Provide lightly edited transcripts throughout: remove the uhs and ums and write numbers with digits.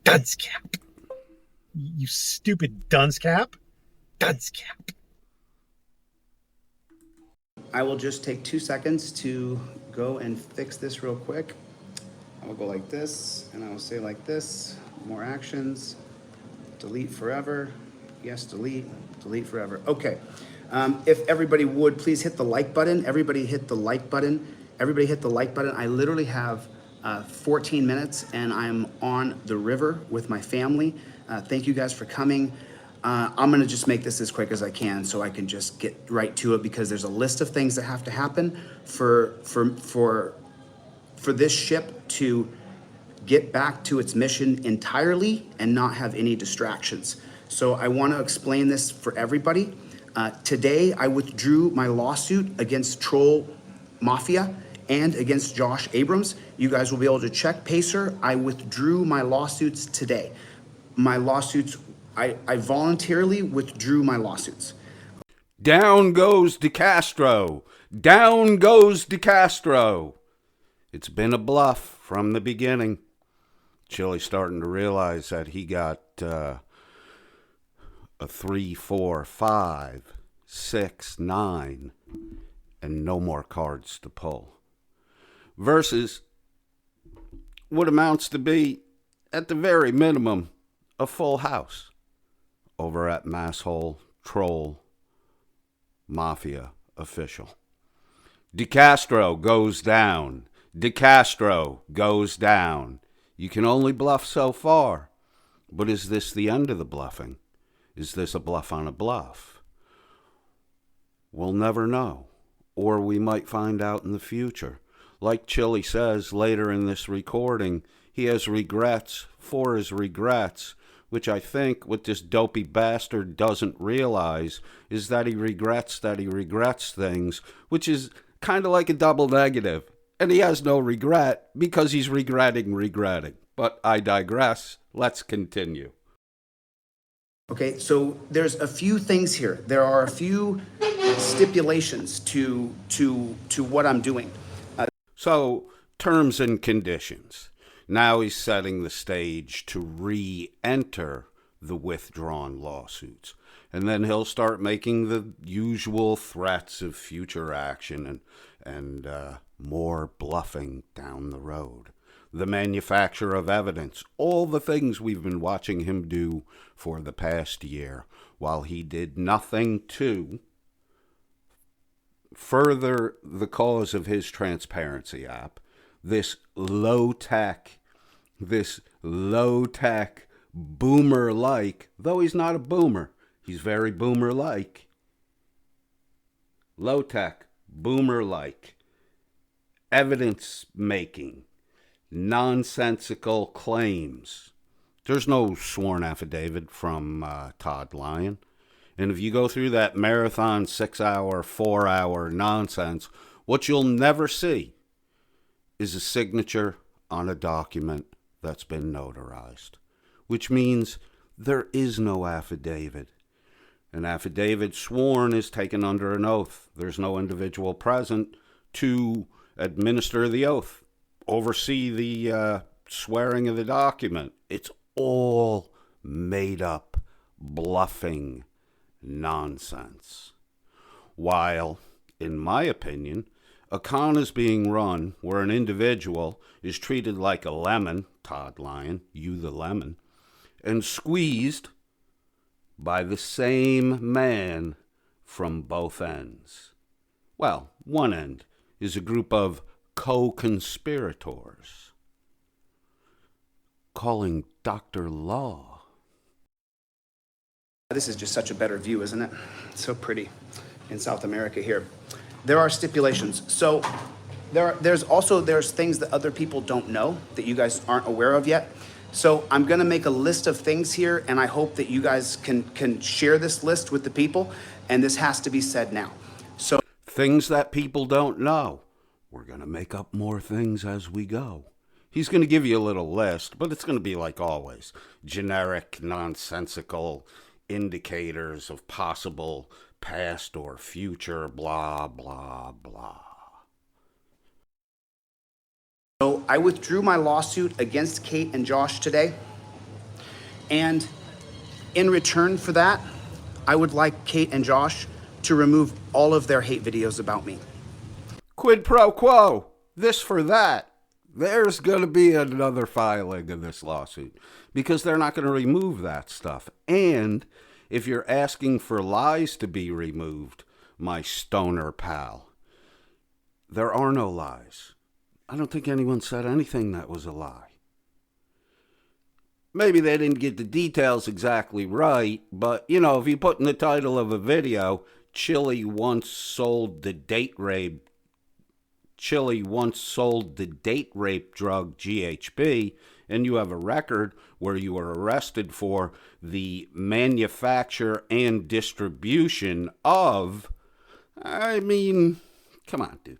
Dunce cap. You stupid dunce cap. Dunce cap. I will just take 2 seconds to go and fix this real quick. I will go like this, and I will say like this, more actions, delete forever, yes, delete, delete forever. Okay, if everybody would, please hit the like button. Everybody hit the like button. Everybody hit the like button. I literally have 14 minutes, and I'm on the river with my family. Thank you guys for coming. I'm gonna just make this as quick as I can so I can just get right to it, because there's a list of things that have to happen for this ship to get back to its mission entirely and not have any distractions. So I want to explain this for everybody. Today, I withdrew my lawsuit against Troll Mafia and against Josh Abrams. You guys will be able to check Pacer. I withdrew my lawsuits today. My lawsuits, I voluntarily withdrew my lawsuits. Down goes Decastro. Down goes Decastro. It's been a bluff from the beginning. Chili's starting to realize that he got a 3, 4, 5, 6, 9, and no more cards to pull. Versus what amounts to be, at the very minimum, a full house over at Masshole Troll Mafia official. Decastro goes down. Decastro goes down. You can only bluff so far. But is this the end of the bluffing? Is this a bluff on a bluff? We'll never know. Or we might find out in the future. Like Chili says later in this recording, he has regrets for his regrets, which I think what this dopey bastard doesn't realize is that he regrets things, which is kind of like a double negative. And he has no regret because he's regretting. But I digress. Let's continue. Okay, so there's a few things here. There are a few stipulations to what I'm doing. So, terms and conditions. Now he's setting the stage to re-enter the withdrawn lawsuits. And then he'll start making the usual threats of future action and more bluffing down the road. The manufacture of evidence, all the things we've been watching him do for the past year, while he did nothing to further the cause of his transparency app. This low-tech, boomer-like, though he's not a boomer, he's very boomer-like. Low-tech, boomer-like, evidence-making, nonsensical claims. There's no sworn affidavit from Todd Lyon. And if you go through that marathon 6-hour, 4-hour nonsense, what you'll never see is a signature on a document that's been notarized, which means there is no affidavit. An affidavit sworn is taken under an oath. There's no individual present to administer the oath, oversee the swearing of the document. It's all made up, bluffing nonsense. While, in my opinion, a con is being run where an individual is treated like a lemon, Todd Lyon, you the lemon, and squeezed by the same man from both ends. Well, one end is a group of co-conspirators calling Dr. Law. This is just such a better view, isn't it? It's so pretty in South America here. There are stipulations. So there's things that other people don't know that you guys aren't aware of yet. So I'm gonna make a list of things here, and I hope that you guys can share this list with the people, and this has to be said now. So Things that people don't know. We're going to make up more things as we go. He's going to give you a little list, but it's going to be like always. Generic, nonsensical indicators of possible past or future, blah, blah, blah. So I withdrew my lawsuit against Kate and Josh today. And in return for that, I would like Kate and Josh to remove all of their hate videos about me. Quid pro quo. This for that. There's going to be another filing of this lawsuit because they're not going to remove that stuff. And if you're asking for lies to be removed, my stoner pal, there are no lies. I don't think anyone said anything that was a lie. Maybe they didn't get the details exactly right, but, you know, if you put in the title of a video, Chili once sold the date rape drug GHB, and you have a record where you were arrested for the manufacture and distribution of, I mean, come on, dude.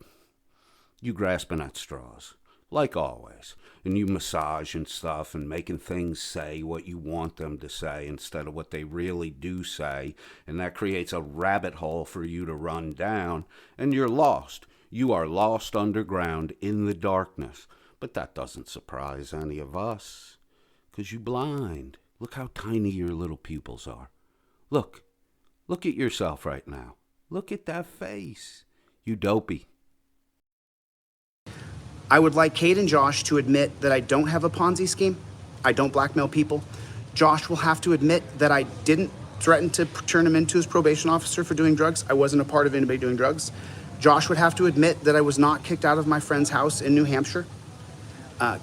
You grasping at straws, like always. And you massage and stuff and making things say what you want them to say instead of what they really do say. And that creates a rabbit hole for you to run down. And you're lost. You are lost underground in the darkness. But that doesn't surprise any of us. Because you're blind. Look how tiny your little pupils are. Look. Look at yourself right now. Look at that face. You dopey. I would like Kate and Josh to admit that I don't have a Ponzi scheme. I don't blackmail people. Josh will have to admit that I didn't threaten to turn him into his probation officer for doing drugs. I wasn't a part of anybody doing drugs. Josh would have to admit that I was not kicked out of my friend's house in New Hampshire.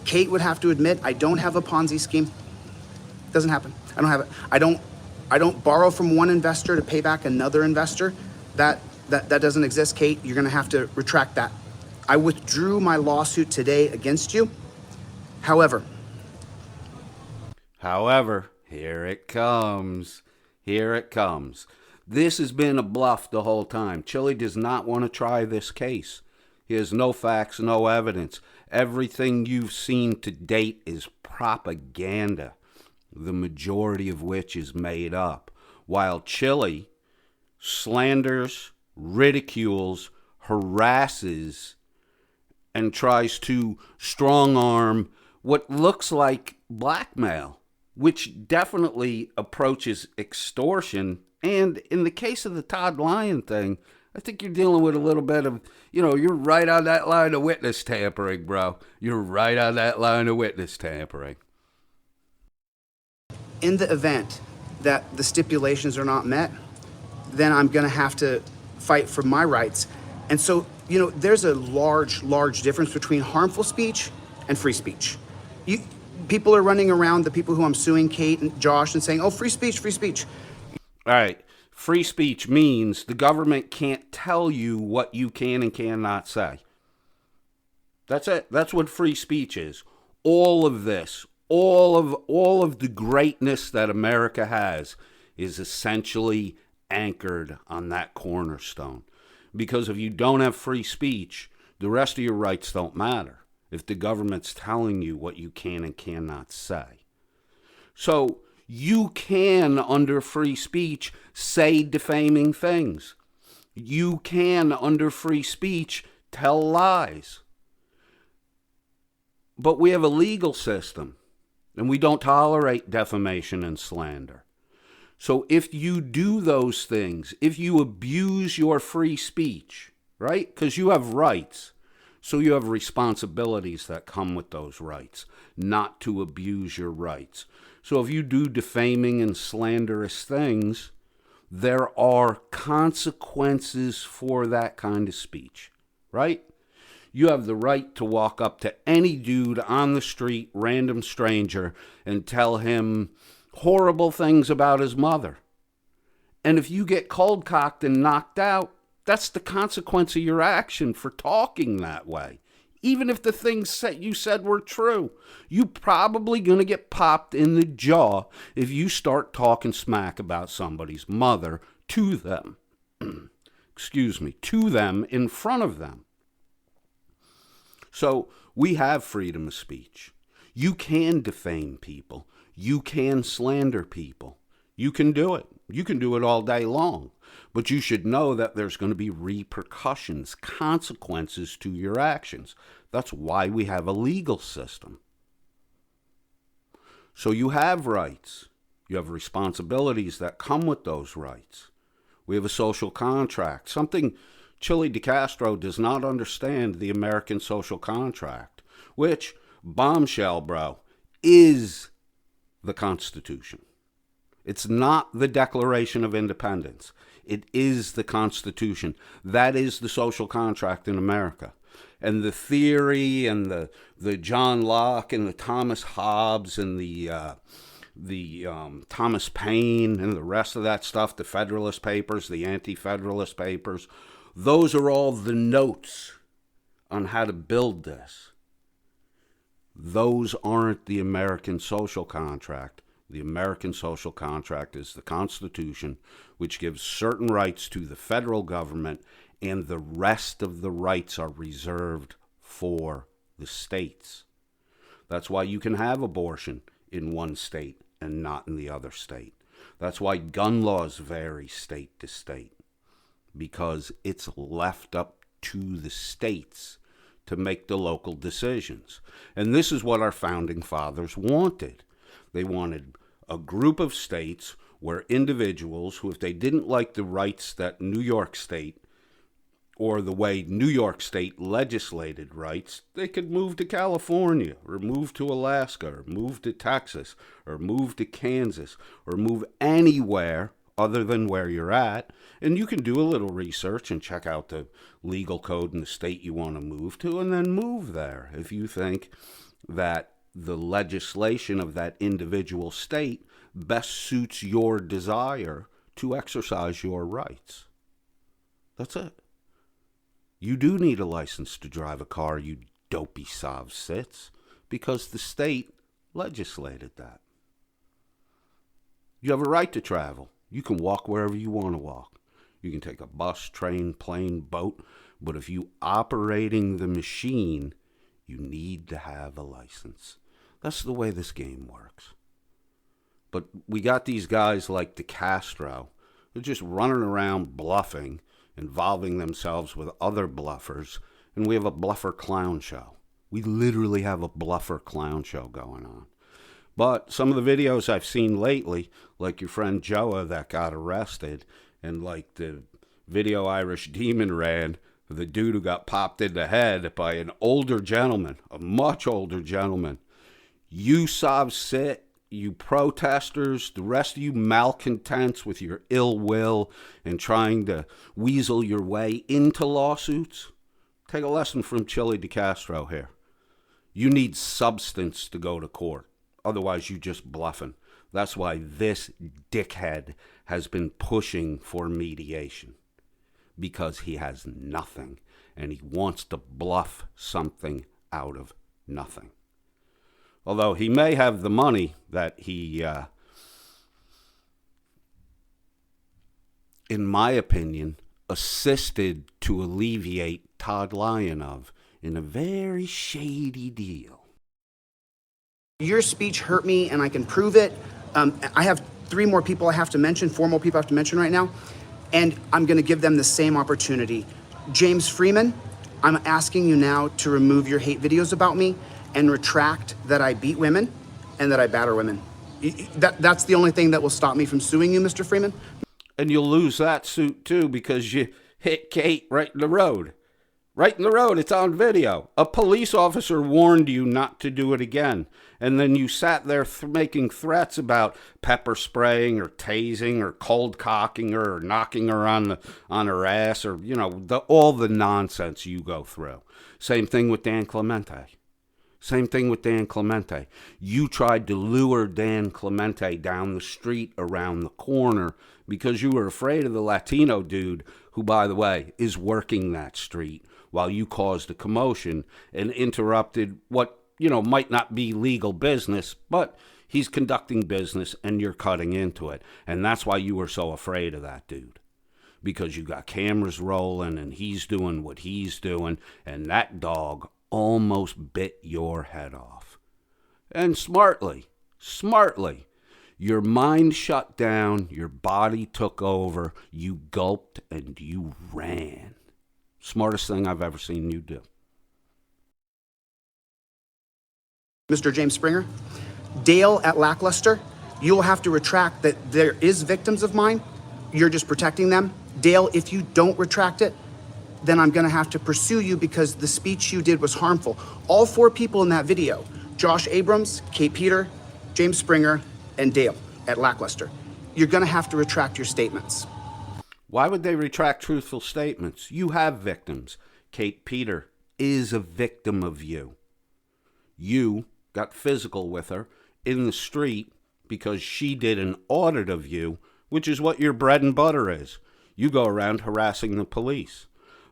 Kate would have to admit I don't have a Ponzi scheme. Doesn't happen. I don't have it. I don't borrow from one investor to pay back another investor. That doesn't exist, Kate. You're gonna have to retract that. I withdrew my lawsuit today against you. However, here it comes. Here it comes. This has been a bluff the whole time. Chili does not want to try this case. He has no facts, no evidence. Everything you've seen to date is propaganda, the majority of which is made up, while Chili slanders, ridicules, harasses, and tries to strong-arm what looks like blackmail, which definitely approaches extortion. And in the case of the Todd Lyon thing, I think you're dealing with a little bit of, you're right on that line of witness tampering, bro. You're right on that line of witness tampering. in the event that the stipulations are not met, then I'm going to have to fight for my rights. And so, there's a large difference between harmful speech and free speech. People are running around, the people who I'm suing, Kate and Josh, and saying, oh, free speech, free speech. All right. Free speech means the government can't tell you what you can and cannot say. That's it. That's what free speech is. All of this, all of the greatness that America has is essentially anchored on that cornerstone. Because if you don't have free speech, the rest of your rights don't matter if the government's telling you what you can and cannot say. So you can, under free speech, say defaming things. You can, under free speech, tell lies. But we have a legal system, and we don't tolerate defamation and slander. So if you do those things, if you abuse your free speech, right? Because you have rights, so you have responsibilities that come with those rights, not to abuse your rights. So if you do defaming and slanderous things, there are consequences for that kind of speech, right? You have the right to walk up to any dude on the street, random stranger, and tell him horrible things about his mother. And if you get cold-cocked and knocked out, that's the consequence of your action for talking that way, Even if the things that you said were true, you probably going to get popped in the jaw if you start talking smack about somebody's mother to them. Excuse me, to them in front of them. So we have freedom of speech. You can defame people. You can slander people. You can do it. You can do it all day long. But you should know that there's going to be repercussions, consequences to your actions. That's why we have a legal system. So you have rights. You have responsibilities that come with those rights. We have a social contract. Something Chili Decastro does not understand, the American social contract, which, bombshell, bro, is the Constitution. It's not the Declaration of Independence. It is the Constitution. That is the social contract in America. And the theory and the John Locke and the Thomas Hobbes and the Thomas Paine and the rest of that stuff, the Federalist Papers, the Anti-Federalist Papers, those are all the notes on how to build this. Those aren't the American social contract. The American social contract is the Constitution, which gives certain rights to the federal government, and the rest of the rights are reserved for the states. That's why you can have abortion in one state and not in the other state. That's why gun laws vary state to state, because it's left up to the states to make the local decisions. And this is what our founding fathers wanted. They wanted a group of states where individuals who, if they didn't like the rights that New York State or the way New York State legislated rights, they could move to California or move to Alaska or move to Texas or move to Kansas or move anywhere other than where you're at. And you can do a little research and check out the legal code in the state you want to move to, and then move there if you think that the legislation of that individual state best suits your desire to exercise your rights. That's it. You do need a license to drive a car, you dopey sov sits, because the state legislated that. You have a right to travel. You can walk wherever you want to walk. You can take a bus, train, plane, boat, but if you operating the machine, you need to have a license. That's the way this game works. But we got these guys like Decastro. They're just running around bluffing, involving themselves with other bluffers, and we have a bluffer clown show. We literally have a bluffer clown show going on. But some of the videos I've seen lately, like your friend Joa that got arrested, and like the video Irish Demon ran, the dude who got popped in the head by an older gentleman, a much older gentleman. You sov sit, you protesters, the rest of you malcontents with your ill will and trying to weasel your way into lawsuits, take a lesson from Chili Decastro here. You need substance to go to court. Otherwise, you just bluffing. That's why this dickhead has been pushing for mediation. Because he has nothing, and he wants to bluff something out of nothing. Although he may have the money that he, in my opinion, assisted to alleviate Todd Lyon of in a very shady deal. Your speech hurt me, and I can prove it. I have 4 more people I have to mention right now, and I'm going to give them the same opportunity. James Freeman, I'm asking you now to remove your hate videos about me and retract that I beat women and that I batter women. That's the only thing that will stop me from suing you, Mr. Freeman. And you'll lose that suit, too, because you hit Kate right in the road. Right in the road, it's on video. A police officer warned you not to do it again. And then you sat there making threats about pepper spraying or tasing or cold cocking her or knocking her on her ass or, you know, all the nonsense you go through. Same thing with Dan Clemente. You tried to lure Dan Clemente down the street around the corner because you were afraid of the Latino dude who, by the way, is working that street while you caused a commotion and interrupted what, might not be legal business, but he's conducting business and you're cutting into it. And that's why you were so afraid of that dude. Because you got cameras rolling and he's doing what he's doing, and that dog almost bit your head off. And smartly, your mind shut down, your body took over, you gulped, and you ran. Smartest thing I've ever seen you do. Mr. James Springer, Dale at Lackluster, you'll have to retract that there is victims of mine. You're just protecting them. Dale, if you don't retract it, then I'm gonna have to pursue you because the speech you did was harmful. All 4 people in that video, Josh Abrams, Kate Peter, James Springer, and Dale at Lackluster, you're gonna have to retract your statements. Why would they retract truthful statements? You have victims. Kate Peter is a victim of you. You got physical with her in the street because she did an audit of you, which is what your bread and butter is. You go around harassing the police.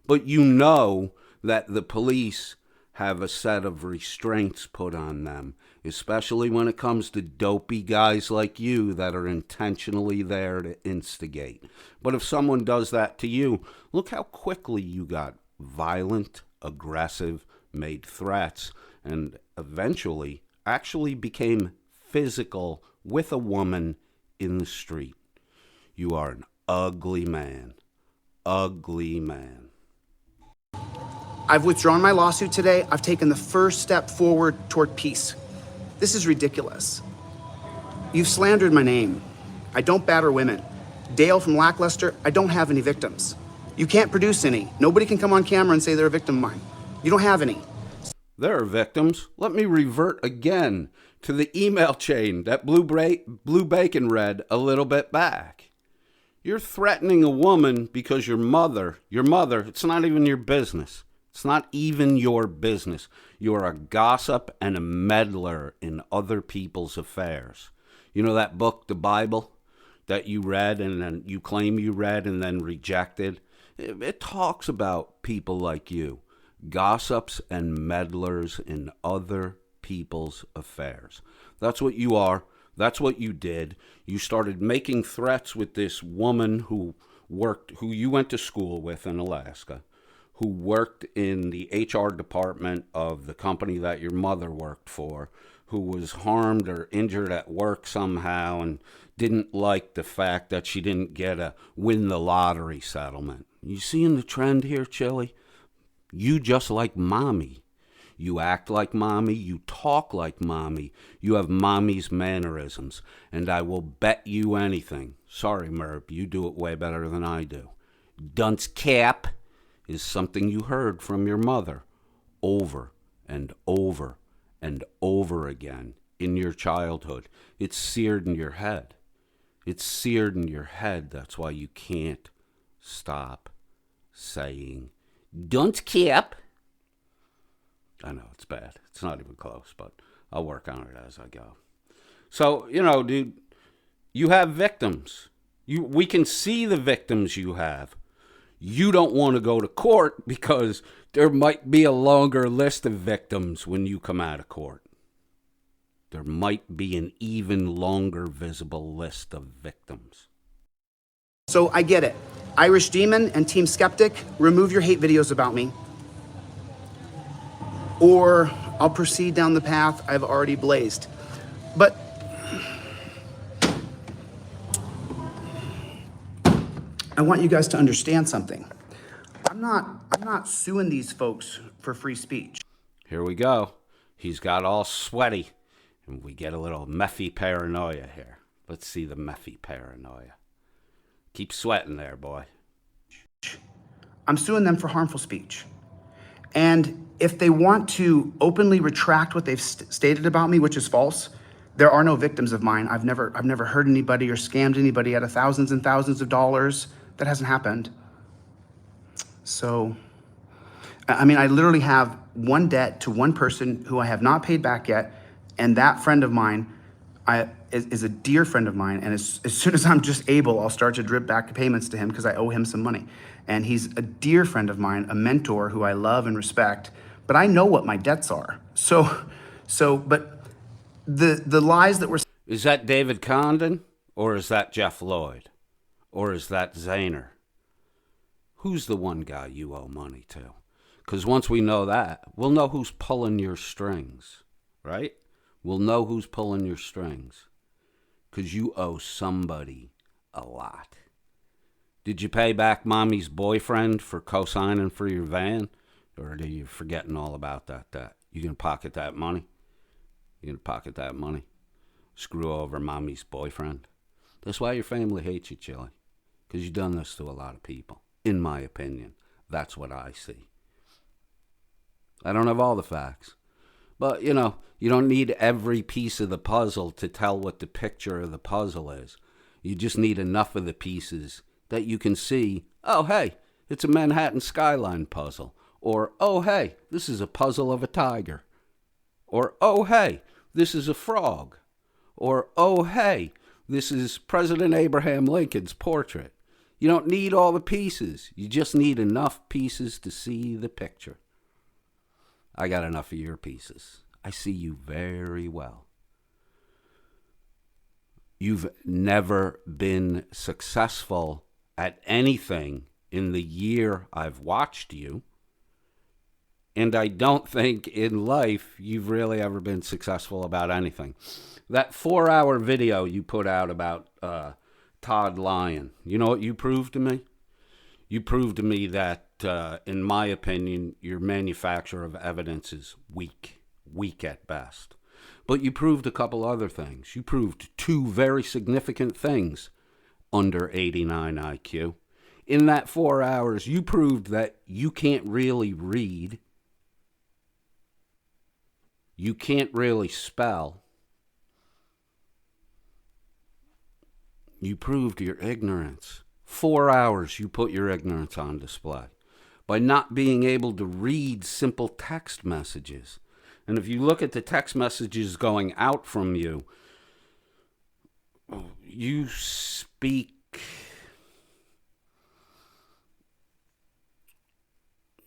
But you know that the police have a set of restraints put on them, especially when it comes to dopey guys like you that are intentionally there to instigate. But if someone does that to you, look how quickly you got violent, aggressive, made threats, and eventually actually became physical with a woman in the street. You are an ugly man. Ugly man. I've withdrawn my lawsuit today. I've taken the first step forward toward peace. This is ridiculous. You've slandered my name. I don't batter women. Dale from Lackluster, I don't have any victims. You can't produce any. Nobody can come on camera and say they're a victim of mine. You don't have any. There are victims. Let me revert again to the email chain that Blue Bacon read a little bit back. You're threatening a woman because your mother, it's not even your business. It's not even your business. You're a gossip and a meddler in other people's affairs. You know that book, the Bible, that you read and then you claim you read and then rejected? It talks about people like you, gossips and meddlers in other people's affairs. That's what you are. That's what you did. You started making threats with this woman who you went to school with in Alaska, who worked in the HR department of the company that your mother worked for, who was harmed or injured at work somehow and didn't like the fact that she didn't get a win the lottery settlement. You seeing the trend here, Chili? You just like mommy. You act like mommy, you talk like mommy, you have mommy's mannerisms, and I will bet you anything. Sorry, Merb, you do it way better than I do. Dunce cap is something you heard from your mother over and over and over again in your childhood. It's seared in your head. It's seared in your head. That's why you can't stop saying, dunce cap. I know, it's bad. It's not even close, but I'll work on it as I go. So, dude, you have victims. We can see the victims you have. You don't want to go to court because there might be a longer list of victims when you come out of court. There might be an even longer visible list of victims. So I get it. Irish Demon and Team Skeptic, remove your hate videos about me. Or I'll proceed down the path I've already blazed. But I want you guys to understand something. I'm not suing these folks for free speech. Here we go. He's got all sweaty, and we get a little Meffy paranoia here. Let's see the Meffy paranoia. Keep sweating there, boy. I'm suing them for harmful speech. And if they want to openly retract what they've stated about me, which is false, there are no victims of mine. I've never hurt anybody or scammed anybody out of thousands and thousands of dollars. That hasn't happened. So, I mean, I literally have one debt to one person who I have not paid back yet, and that friend of mine, is a dear friend of mine, and as soon as I'm just able, I'll start to drip back payments to him because I owe him some money. And he's a dear friend of mine, a mentor who I love and respect, but I know what my debts are. But the lies that were... Is that David Condon, or is that Jeff Lloyd, or is that Zayner? Who's the one guy you owe money to? Because once we know that, we'll know who's pulling your strings, right? We'll know who's pulling your strings. Because you owe somebody a lot. Did you pay back mommy's boyfriend for co-signing for your van? Or are you forgetting all about that? You gonna pocket that money? You gonna pocket that money? Screw over mommy's boyfriend? That's why your family hates you, Chili. Because you've done this to a lot of people. In my opinion, that's what I see. I don't have all the facts. But, you don't need every piece of the puzzle to tell what the picture of the puzzle is. You just need enough of the pieces that you can see, oh, hey, it's a Manhattan skyline puzzle. Or, oh, hey, this is a puzzle of a tiger. Or, oh, hey, this is a frog. Or, oh, hey, this is President Abraham Lincoln's portrait. You don't need all the pieces. You just need enough pieces to see the picture. I got enough of your pieces. I see you very well. You've never been successful at anything in the year I've watched you. And I don't think in life you've really ever been successful about anything. That 4-hour video you put out about Todd Lyon, you know what you proved to me? You proved to me that, in my opinion, your manufacture of evidence is weak at best. But you proved a couple other things. You proved 2 very significant things under 89 IQ. In that 4 hours, you proved that you can't really read, you can't really spell. You proved your ignorance. 4 hours you put your ignorance on display by not being able to read simple text messages. And if you look at the text messages going out from you, you speak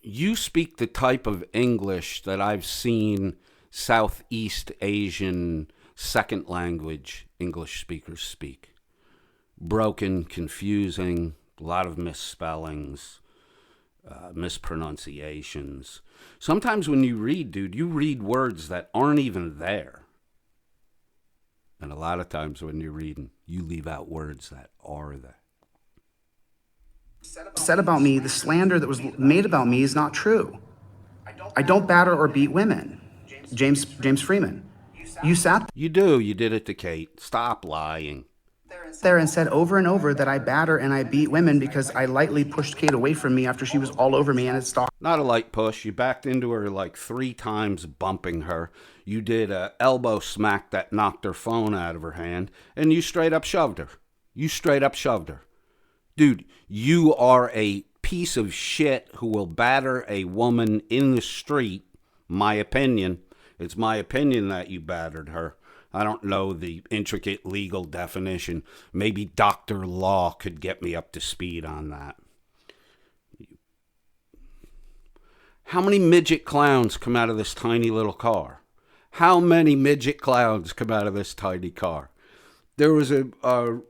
the type of English that I've seen Southeast Asian second language English speakers speak. Broken, confusing, a lot of misspellings, mispronunciations. Sometimes when you read, dude, you read words that aren't even there. And a lot of times when you're reading, you leave out words that are there. Said about me, the slander that was made about me is not true. I don't batter or beat women. James Freeman. You sat You do. You did it to Kate. Stop lying. there and said over and over that I batter and I beat women because I lightly pushed Kate away from me after she was all over me and had stalked. Not a light push. You backed into her like 3 times, bumping her. You did a elbow smack that knocked her phone out of her hand, and you straight up shoved her. Dude, you are a piece of shit who will batter a woman in the street. My opinion. It's my opinion that you battered her. I don't know the intricate legal definition. Maybe Dr. Law could get me up to speed on that. How many midget clowns come out of this tiny little car? How many midget clowns come out of this tiny car? There was a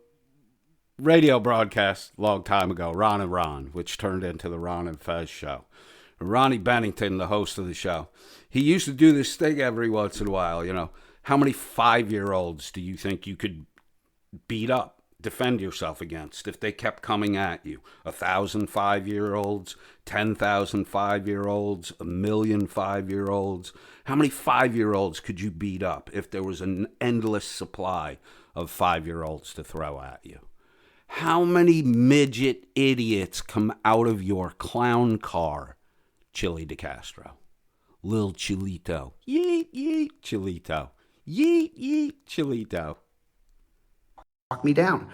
radio broadcast a long time ago, Ron and Ron, which turned into the Ron and Fez show. Ronnie Bennington, the host of the show, he used to do this thing every once in a while, How many 5-year-olds do you think you could beat up, defend yourself against if they kept coming at you? 1,000 5-year-olds, 10,000 5-year-olds, 1,000,000 5-year-olds? How many 5-year-olds could you beat up if there was an endless supply of 5-year-olds to throw at you? How many midget idiots come out of your clown car, Chili Decastro? Lil Chilito. Yeet, yeet, Chilito. Yeet, yeet, Chilito. Lock me down.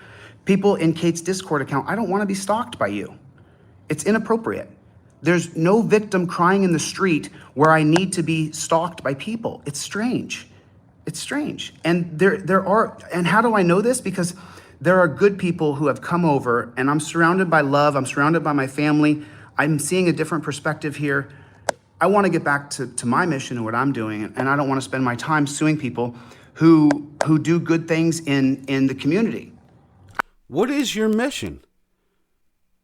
People in Kate's Discord account, I don't want to be stalked by you. It's inappropriate. There's no victim crying in the street where I need to be stalked by people. It's strange. It's strange. And and how do I know this? Because there are good people who have come over, and I'm surrounded by love. I'm surrounded by my family. I'm seeing a different perspective here. I want to get back to my mission and what I'm doing, and I don't want to spend my time suing people who do good things in the community. What is your mission?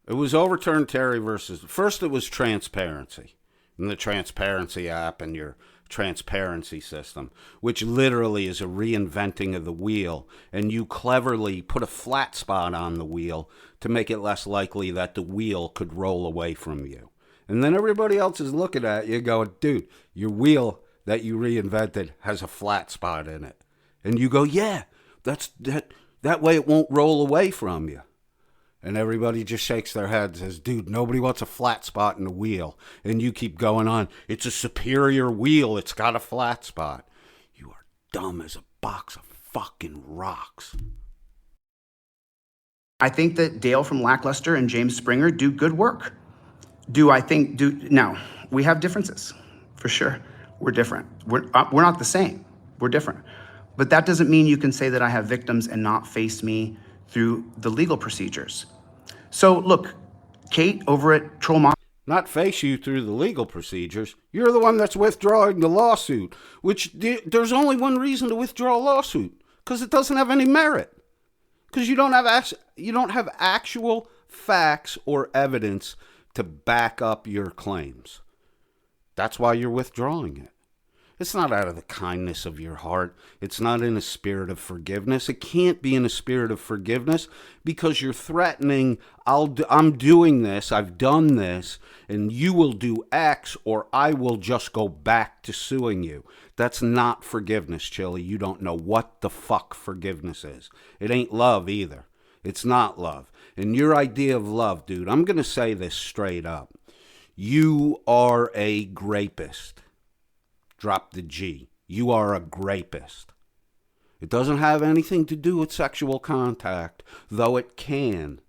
It was overturn Terry versus... First it was transparency, and the transparency app and your transparency system, which literally is a reinventing of the wheel, and you cleverly put a flat spot on the wheel to make it less likely that the wheel could roll away from you. And then everybody else is looking at you going, dude, your wheel that you reinvented has a flat spot in it. And you go, yeah, that way it won't roll away from you. And everybody just shakes their head and says, dude, nobody wants a flat spot in the wheel. And you keep going on. It's a superior wheel. It's got a flat spot. You are dumb as a box of fucking rocks. I think that Dale from Lackluster and James Springer do good work. Now, we have differences, for sure. We're different. We're not the same. We're different. But that doesn't mean you can say that I have victims and not face me through the legal procedures. So look, Kate over at Troll Mom. Not face you through the legal procedures. You're the one that's withdrawing the lawsuit, which there's only one reason to withdraw a lawsuit, because it doesn't have any merit. Because you don't have actual facts or evidence to back up your claims. That's why you're withdrawing it. It's not out of the kindness of your heart. It's not in a spirit of forgiveness. It can't be in a spirit of forgiveness because you're threatening, I'm doing this, I've done this, and you will do X or I will just go back to suing you. That's not forgiveness, Chili. You don't know what the fuck forgiveness is. It ain't love either. It's not love. And your idea of love, dude, I'm going to say this straight up. You are a grapist. Drop the G. You are a grapist. It doesn't have anything to do with sexual contact, though it can.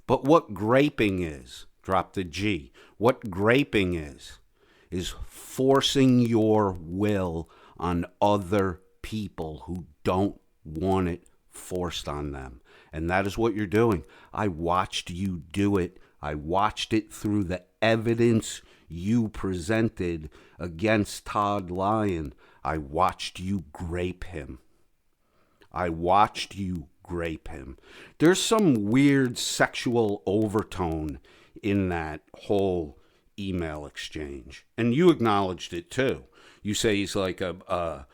But what graping is, drop the G. What graping is forcing your will on other people who don't want it forced on them. And that is what you're doing. I watched you do it. I watched it through the evidence you presented against Todd Lyon. I watched you grape him. There's some weird sexual overtone in that whole email exchange. And you acknowledged it too. You say he's like a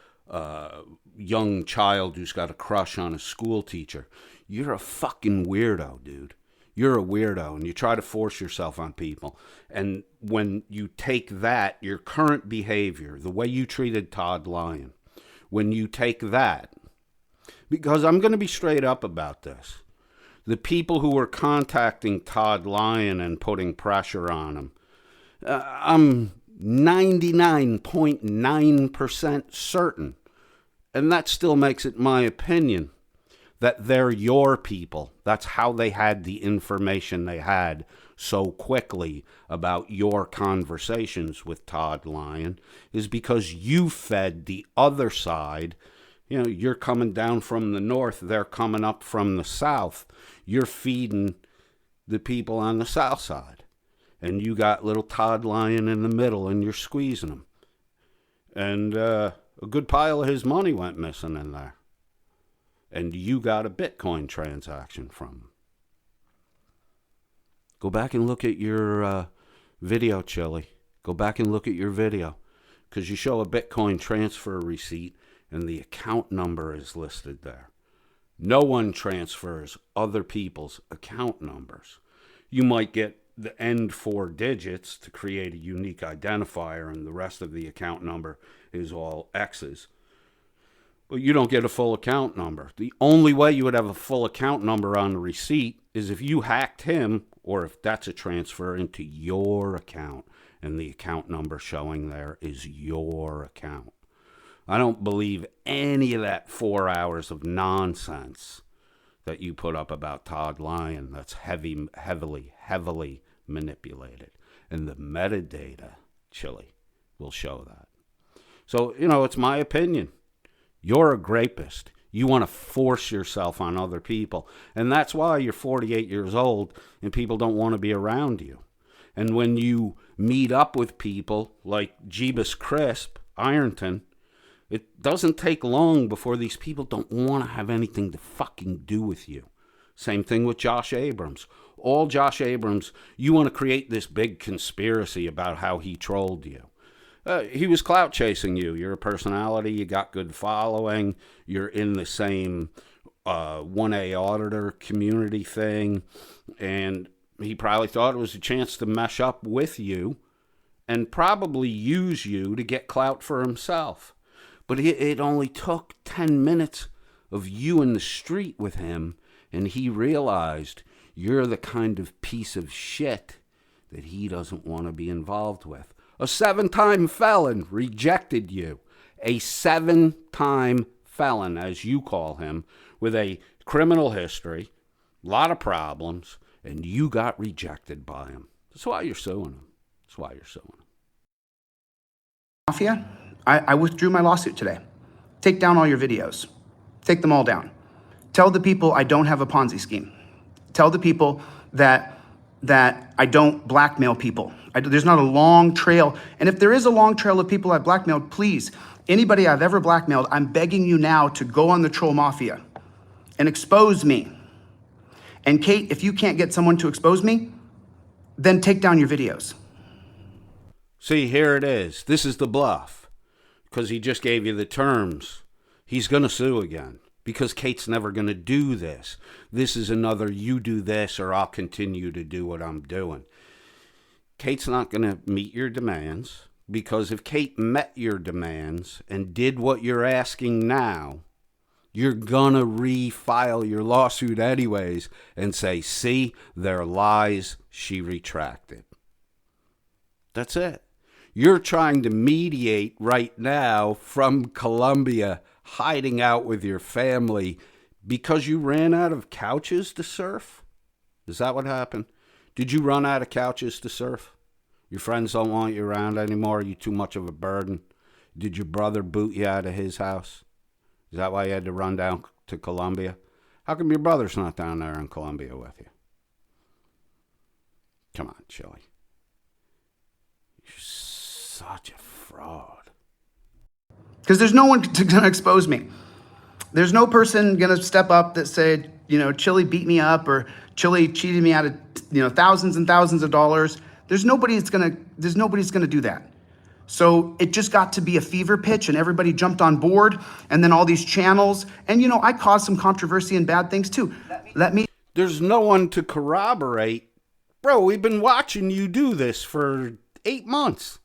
young child who's got a crush on a school teacher. You're a fucking weirdo, dude. You're a weirdo, and you try to force yourself on people. And when you take that, your current behavior, the way you treated Todd Lyon, when you take that, because I'm going to be straight up about this, the people who were contacting Todd Lyon and putting pressure on him, I'm 99.9% certain, and that still makes it my opinion, that they're your people. That's how they had the information they had so quickly about your conversations with Todd Lyon, is because you fed the other side. You know, you're coming down from the north, they're coming up from the south. You're feeding the people on the south side. And you got little Todd Lyon in the middle, and you're squeezing him. And a good pile of his money went missing in there. And you got a Bitcoin transaction from him. Go back and look at your video, Chili. Go back and look at your video. Because you show a Bitcoin transfer receipt and the account number is listed there. No one transfers other people's account numbers. You might get the end 4 digits to create a unique identifier, and the rest of the account number is all X's. But you don't get a full account number. The only way you would have a full account number on the receipt is if you hacked him, or if that's a transfer into your account, and the account number showing there is your account. I don't believe any of that 4 hours of nonsense that you put up about Todd Lyon. That's heavily manipulated. And the metadata, Chili, will show that. So, it's my opinion. You're a rapist. You want to force yourself on other people. And that's why you're 48 years old and people don't want to be around you. And when you meet up with people like Jeebus Crisp, Ironton, it doesn't take long before these people don't want to have anything to fucking do with you. Same thing with Josh Abrams. All Josh Abrams, you want to create this big conspiracy about how he trolled you. He was clout chasing you. You're a personality. You got good following. You're in the same 1A auditor community thing. And he probably thought it was a chance to mesh up with you and probably use you to get clout for himself. But it only took 10 minutes of you in the street with him, and he realized you're the kind of piece of shit that he doesn't want to be involved with. A 7-time felon rejected you. A 7-time felon, as you call him, with a criminal history, a lot of problems, and you got rejected by him. That's why you're suing him. That's why you're suing him. Mafia, I withdrew my lawsuit today. Take down all your videos. Take them all down. Tell the people I don't have a Ponzi scheme. Tell the people that I don't blackmail people. There's not a long trail. And if there is a long trail of people I've blackmailed, please, anybody I've ever blackmailed, I'm begging you now to go on the Troll Mafia and expose me. And Kate, if you can't get someone to expose me, then take down your videos. See, here it is. This is the bluff. Because he just gave you the terms. He's going to sue again. Because Kate's never going to do this. This is another you do this or I'll continue to do what I'm doing. Kate's not going to meet your demands. Because if Kate met your demands and did what you're asking now, you're going to refile your lawsuit anyways and say, see, they're lies, she retracted. That's it. You're trying to mediate right now from Colombia, hiding out with your family because you ran out of couches to surf? Is that what happened? Did you run out of couches to surf? Your friends don't want you around anymore? Are you too much of a burden? Did your brother boot you out of his house? Is that why you had to run down to Colombia? How come your brother's not down there in Colombia with you? Come on, Chili. You're such a fraud. Because there's no one going to expose me. There's no person going to step up that said, Chili beat me up or Chili cheated me out of, thousands and thousands of dollars. There's nobody that's going to do that. So it just got to be a fever pitch and everybody jumped on board and then all these channels. And, I caused some controversy and bad things too. There's no one to corroborate. Bro, we've been watching you do this for 8 months.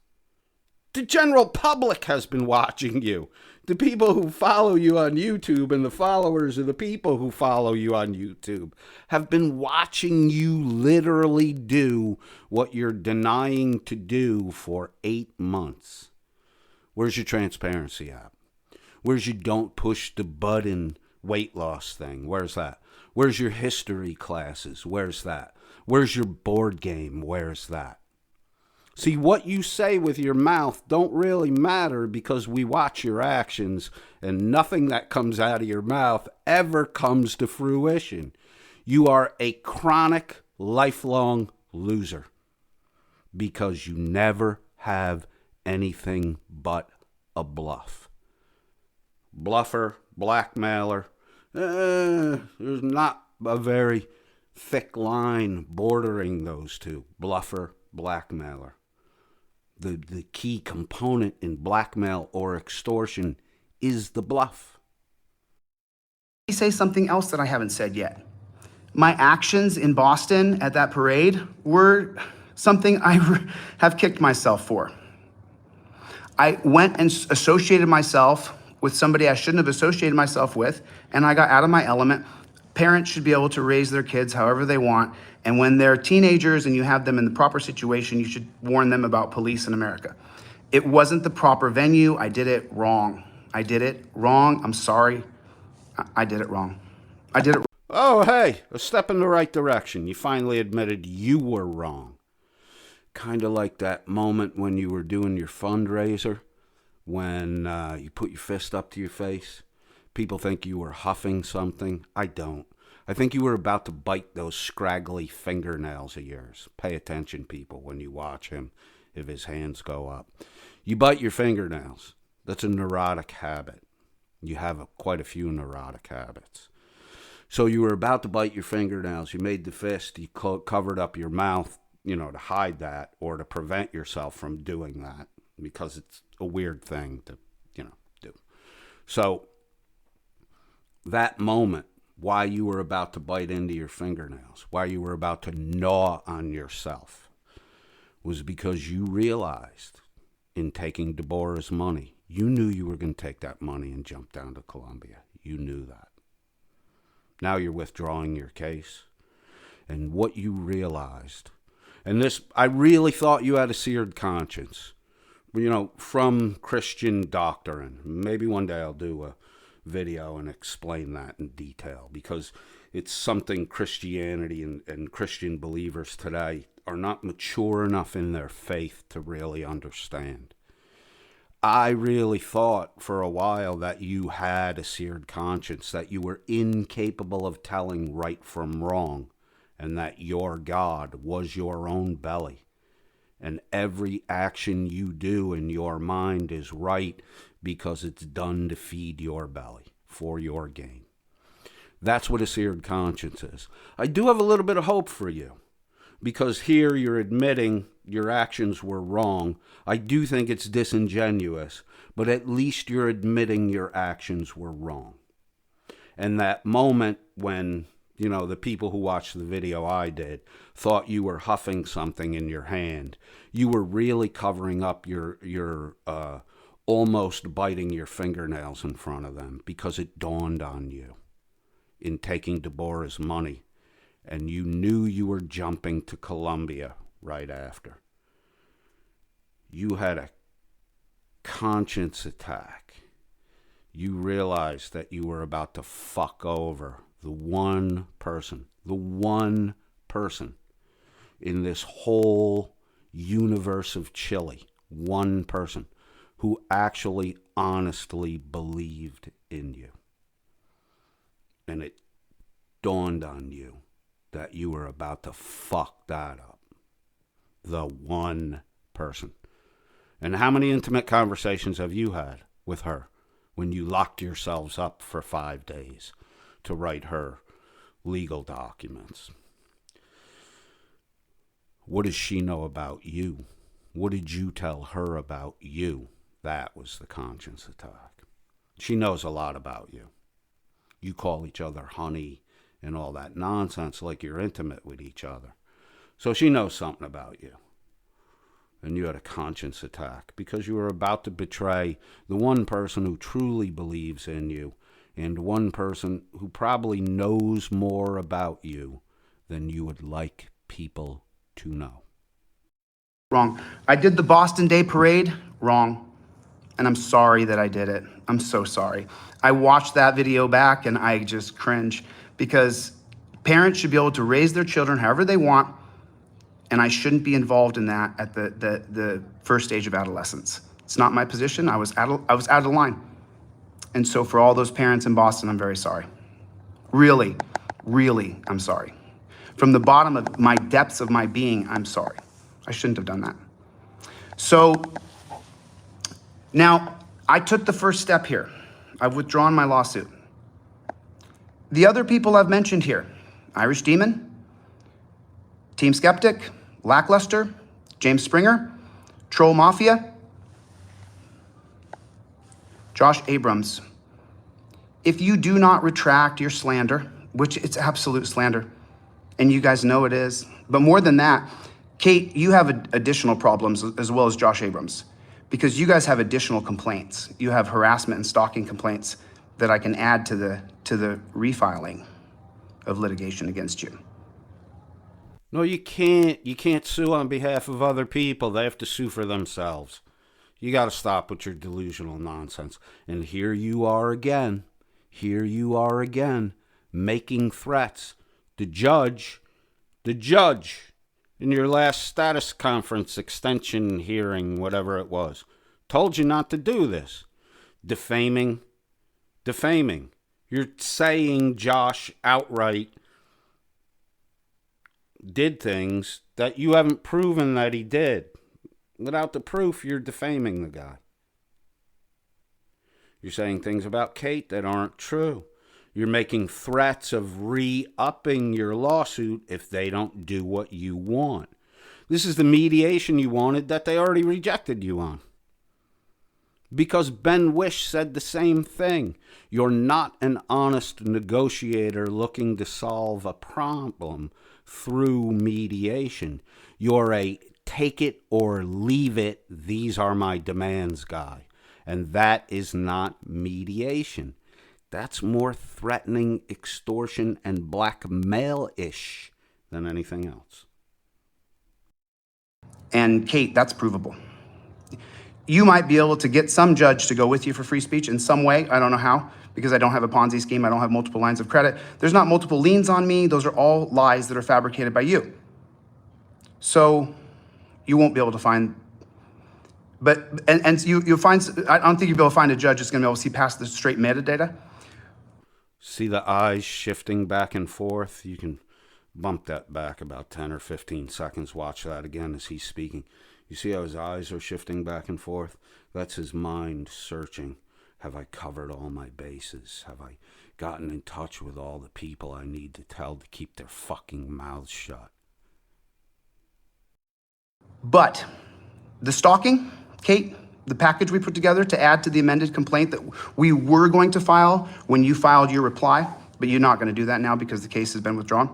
The general public has been watching you. The people who follow you on YouTube and the followers of the people who follow you on YouTube have been watching you literally do what you're denying to do for 8 months. Where's your transparency at? Where's your don't push the button weight loss thing? Where's that? Where's your history classes? Where's that? Where's your board game? Where's that? See, what you say with your mouth don't really matter because we watch your actions and nothing that comes out of your mouth ever comes to fruition. You are a chronic, lifelong loser because you never have anything but a bluff. Bluffer, blackmailer, there's not a very thick line bordering those two. Bluffer, blackmailer. The key component in blackmail or extortion is the bluff. Let me say something else that I haven't said yet. My actions in Boston at that parade were something I have kicked myself for. I went and associated myself with somebody I shouldn't have associated myself with, and I got out of my element. Parents should be able to raise their kids however they want. And when they're teenagers and you have them in the proper situation, you should warn them about police in America. It wasn't the proper venue. I did it wrong. I'm sorry. I did it wrong. Oh, hey, a step in the right direction. You finally admitted you were wrong. Kind of like that moment when you were doing your fundraiser, when you put your fist up to your face People think you were huffing something. I don't. I think you were about to bite those scraggly fingernails of yours. Pay attention, people, when you watch him, if his hands go up. You bite your fingernails. That's a neurotic habit. You have quite a few neurotic habits. So you were about to bite your fingernails. You made the fist. You covered up your mouth, to hide that or to prevent yourself from doing that because it's a weird thing to, do. So that moment, why you were about to bite into your fingernails, why you were about to gnaw on yourself, was because you realized in taking Deborah's money, you knew you were going to take that money and jump down to Colombia. You knew that. Now you're withdrawing your case. And what you realized, and this, I really thought you had a seared conscience, from Christian doctrine. Maybe one day I'll do a video and explain that in detail, because it's something Christianity and Christian believers today are not mature enough in their faith to really understand. I really thought for a while that you had a seared conscience, that you were incapable of telling right from wrong, and that your God was your own belly. And every action you do in your mind is right because it's done to feed your belly for your gain. That's what a seared conscience is. I do have a little bit of hope for you, because here you're admitting your actions were wrong. I do think it's disingenuous, but at least you're admitting your actions were wrong. And that moment when, the people who watched the video I did thought you were huffing something in your hand, you were really covering up your almost biting your fingernails in front of them, because it dawned on you in taking Deborah's money, and you knew you were jumping to Colombia right after. You had a conscience attack. You realized that you were about to fuck over the one person in this whole universe of Chile, one person who actually honestly believed in you. And it dawned on you that you were about to fuck that up. The one person. And how many intimate conversations have you had with her when you locked yourselves up for 5 days to write her legal documents? What does she know about you? What did you tell her about you? That was the conscience attack. She knows a lot about you. You call each other honey and all that nonsense like you're intimate with each other. So she knows something about you. And you had a conscience attack because you were about to betray the one person who truly believes in you, and one person who probably knows more about you than you would like people to know. Wrong. I did the Boston Day Parade. Wrong. And I'm sorry that I did it. I'm so sorry. I watched that video back and I just cringe, because parents should be able to raise their children however they want, and I shouldn't be involved in that at the first stage of adolescence. It's not my position. I was out of the line. And so for all those parents in Boston, I'm very sorry. Really, really, I'm sorry. From the bottom of my depths of my being, I'm sorry. I shouldn't have done that. So now I took the first step here. I've withdrawn my lawsuit. The other people I've mentioned here, Irish Demon, Team Skeptic, Lackluster, James Springer, Troll Mafia, Josh Abrams, if you do not retract your slander, which it's absolute slander, and you guys know it is, but more than that, Kate, you have additional problems as well as Josh Abrams, because you guys have additional complaints. You have harassment and stalking complaints that I can add to the refiling of litigation against you. No, you can't. You can't sue on behalf of other people. They have to sue for themselves. You got to stop with your delusional nonsense. And here you are again. Here you are again, making threats. The judge, in your last status conference extension hearing, whatever it was, told you not to do this. Defaming defaming. You're saying Josh outright did things that you haven't proven that he did. Without the proof, you're defaming the guy. You're saying things about Kate that aren't true. You're making threats of re-upping your lawsuit if they don't do what you want. This is the mediation you wanted that they already rejected you on. Because Ben Wish said the same thing. You're not an honest negotiator looking to solve a problem through mediation. You're a take it or leave it, these are my demands guy. And that is not mediation. That's more threatening, extortion, and blackmail-ish than anything else. And Kate, that's provable. You might be able to get some judge to go with you for free speech in some way. I don't know how, because I don't have a Ponzi scheme. I don't have multiple lines of credit. There's not multiple liens on me. Those are all lies that are fabricated by you. So you won't be able to find, you'll find, I don't think you'll be able to find a judge that's going to be able to see past the straight metadata. See the eyes shifting back and forth? You can bump that back about 10 or 15 seconds. Watch that again as he's speaking. You see how his eyes are shifting back and forth? That's his mind searching. Have I covered all my bases? Have I gotten in touch with all the people I need to tell to keep their fucking mouths shut? But the stalking, Kate, the package we put together to add to the amended complaint that we were going to file when you filed your reply, but you're not going to do that now because the case has been withdrawn.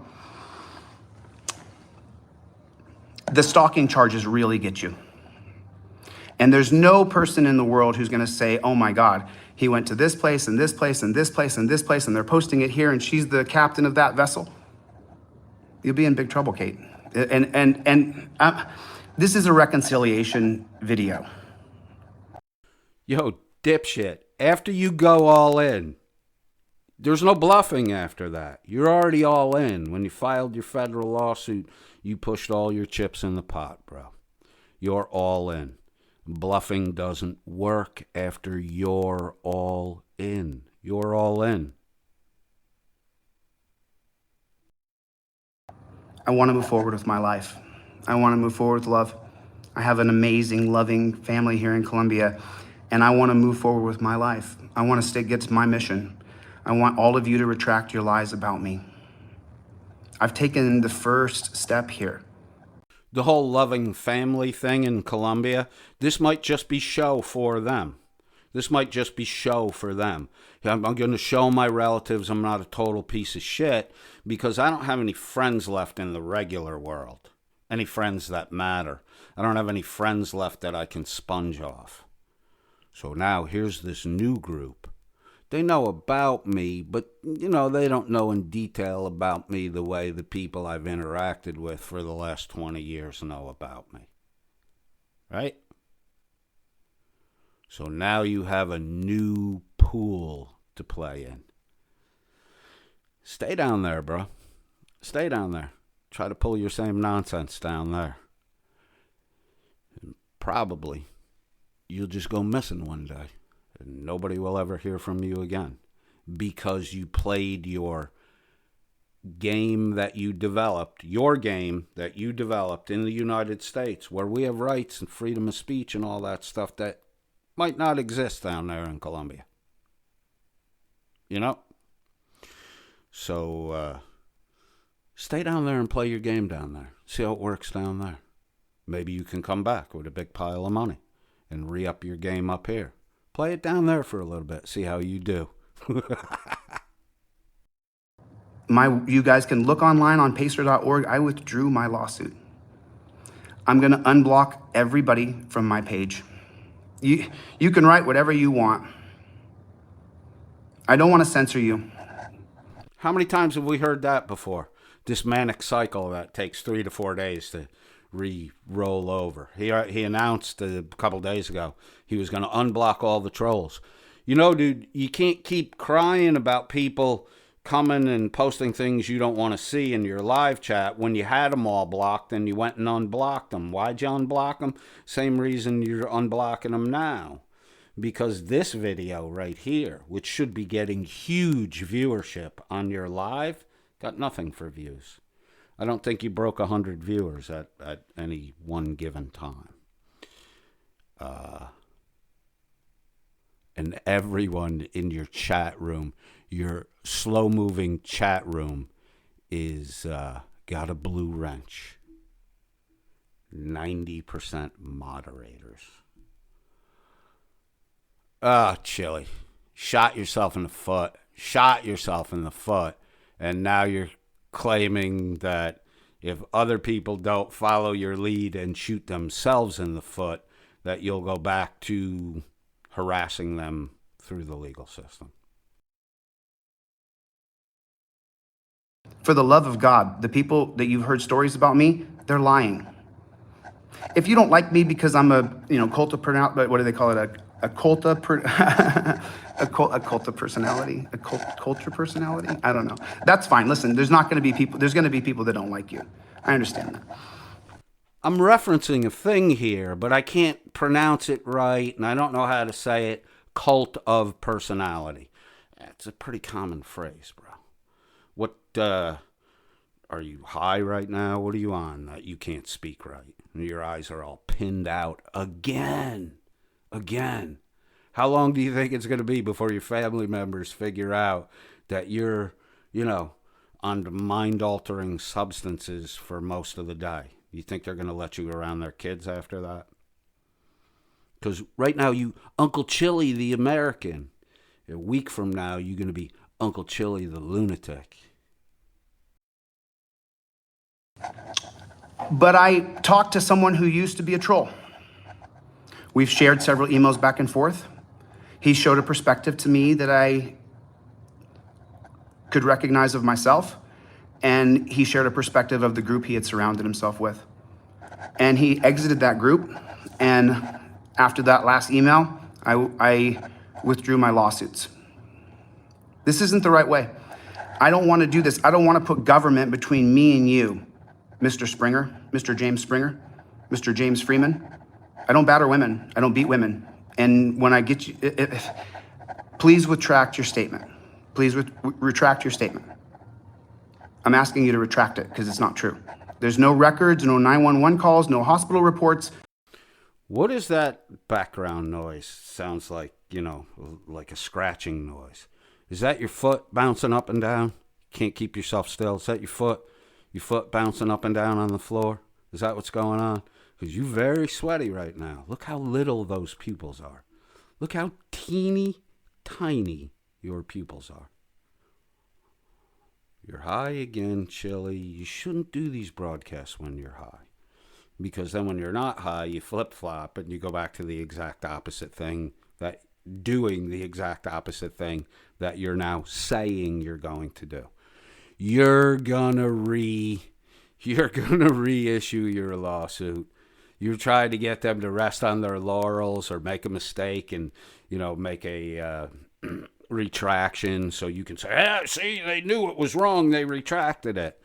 The stalking charges really get you. And there's no person in the world who's going to say, oh my God, he went to this place and this place and this place and this place and they're posting it here and she's the captain of that vessel. You'll be in big trouble, Kate. This is a reconciliation video. Yo, dipshit, after you go all in, there's no bluffing after that. You're already all in. When you filed your federal lawsuit, you pushed all your chips in the pot, bro. You're all in. Bluffing doesn't work after you're all in. You're all in. I want to move forward with my life. I want to move forward with love. I have an amazing, loving family here in Colombia, and I want to move forward with my life. I want to get to my mission. I want all of you to retract your lies about me. I've taken the first step here. The whole loving family thing in Colombia, this might just be show for them. This might just be show for them. I'm going to show my relatives I'm not a total piece of shit because I don't have any friends left in the regular world. Any friends that matter. I don't have any friends left that I can sponge off. So now here's this new group. They know about me, but, you know, they don't know in detail about me the way the people I've interacted with for the last 20 years know about me. Right? So now you have a new pool to play in. Stay down there, bro. Stay down there. Try to pull your same nonsense down there. And probably you'll just go missing one day. And nobody will ever hear from you again. Because you played your game that you developed, your game that you developed in the United States, where we have rights and freedom of speech and all that stuff that might not exist down there in Colombia. You know? So, stay down there and play your game down there. See how it works down there. Maybe you can come back with a big pile of money and re-up your game up here. Play it down there for a little bit. See how you do. You guys can look online on pacer.org. I withdrew my lawsuit. I'm going to unblock everybody from my page. You can write whatever you want. I don't want to censor you. How many times have we heard that before? This manic cycle that takes 3 to 4 days to re-roll over. He announced a couple days ago he was going to unblock all the trolls. You know, dude, you can't keep crying about people coming and posting things you don't want to see in your live chat when you had them all blocked and you went and unblocked them. Why'd you unblock them? Same reason you're unblocking them now. because this video right here, which should be getting huge viewership on your live, got nothing for views. I don't think you broke 100 viewers at any one given time. And everyone in your chat room, your slow-moving chat room, is got a blue wrench. 90% moderators. Chili. Shot yourself in the foot. Shot yourself in the foot. And now you're claiming that if other people don't follow your lead and shoot themselves in the foot, that you'll go back to harassing them through the legal system. For the love of God, the people that you've heard stories about me, they're lying. If you don't like me because I'm a, cult of personality, what do they call it? A cult of personality, culture personality. I don't know. That's fine. Listen, there's going to be people that don't like you. I understand that. I'm referencing a thing here, but I can't pronounce it right, and I don't know how to say it. Cult of personality. It's a pretty common phrase, bro. What, are you high right now? What are you on that you can't speak right? And your eyes are all pinned out again. How long do you think it's going to be before your family members figure out that you're, on mind-altering substances for most of the day? You think they're going to let you around their kids after that? Because right now, you Uncle Chili the American. A week from now, you're going to be Uncle Chili the lunatic. But I talked to someone who used to be a troll. We've shared several emails back and forth. He showed a perspective to me that I could recognize of myself, and he shared a perspective of the group he had surrounded himself with. And he exited that group, and after that last email, I withdrew my lawsuits. This isn't the right way. I don't want to do this. I don't want to put government between me and you, Mr. Springer, Mr. James Springer, Mr. James Freeman. I don't batter women. I don't beat women. And when I get you, please retract your statement. Please retract your statement. I'm asking you to retract it because it's not true. There's no records, no 911 calls, no hospital reports. What is that background noise? Sounds like, like a scratching noise. Is that your foot bouncing up and down? Can't keep yourself still. Is that your foot? Your foot bouncing up and down on the floor? Is that what's going on? Because you're very sweaty right now. Look how little those pupils are. Look how teeny tiny your pupils are. You're high again, Chili. You shouldn't do these broadcasts when you're high. Because then when you're not high, you flip-flop and you go back to the exact opposite thing, doing the exact opposite thing that you're now saying you're going to do. You're gonna reissue your lawsuit. You try to get them to rest on their laurels or make a mistake and, make a retraction so you can say, see, they knew it was wrong. They retracted it.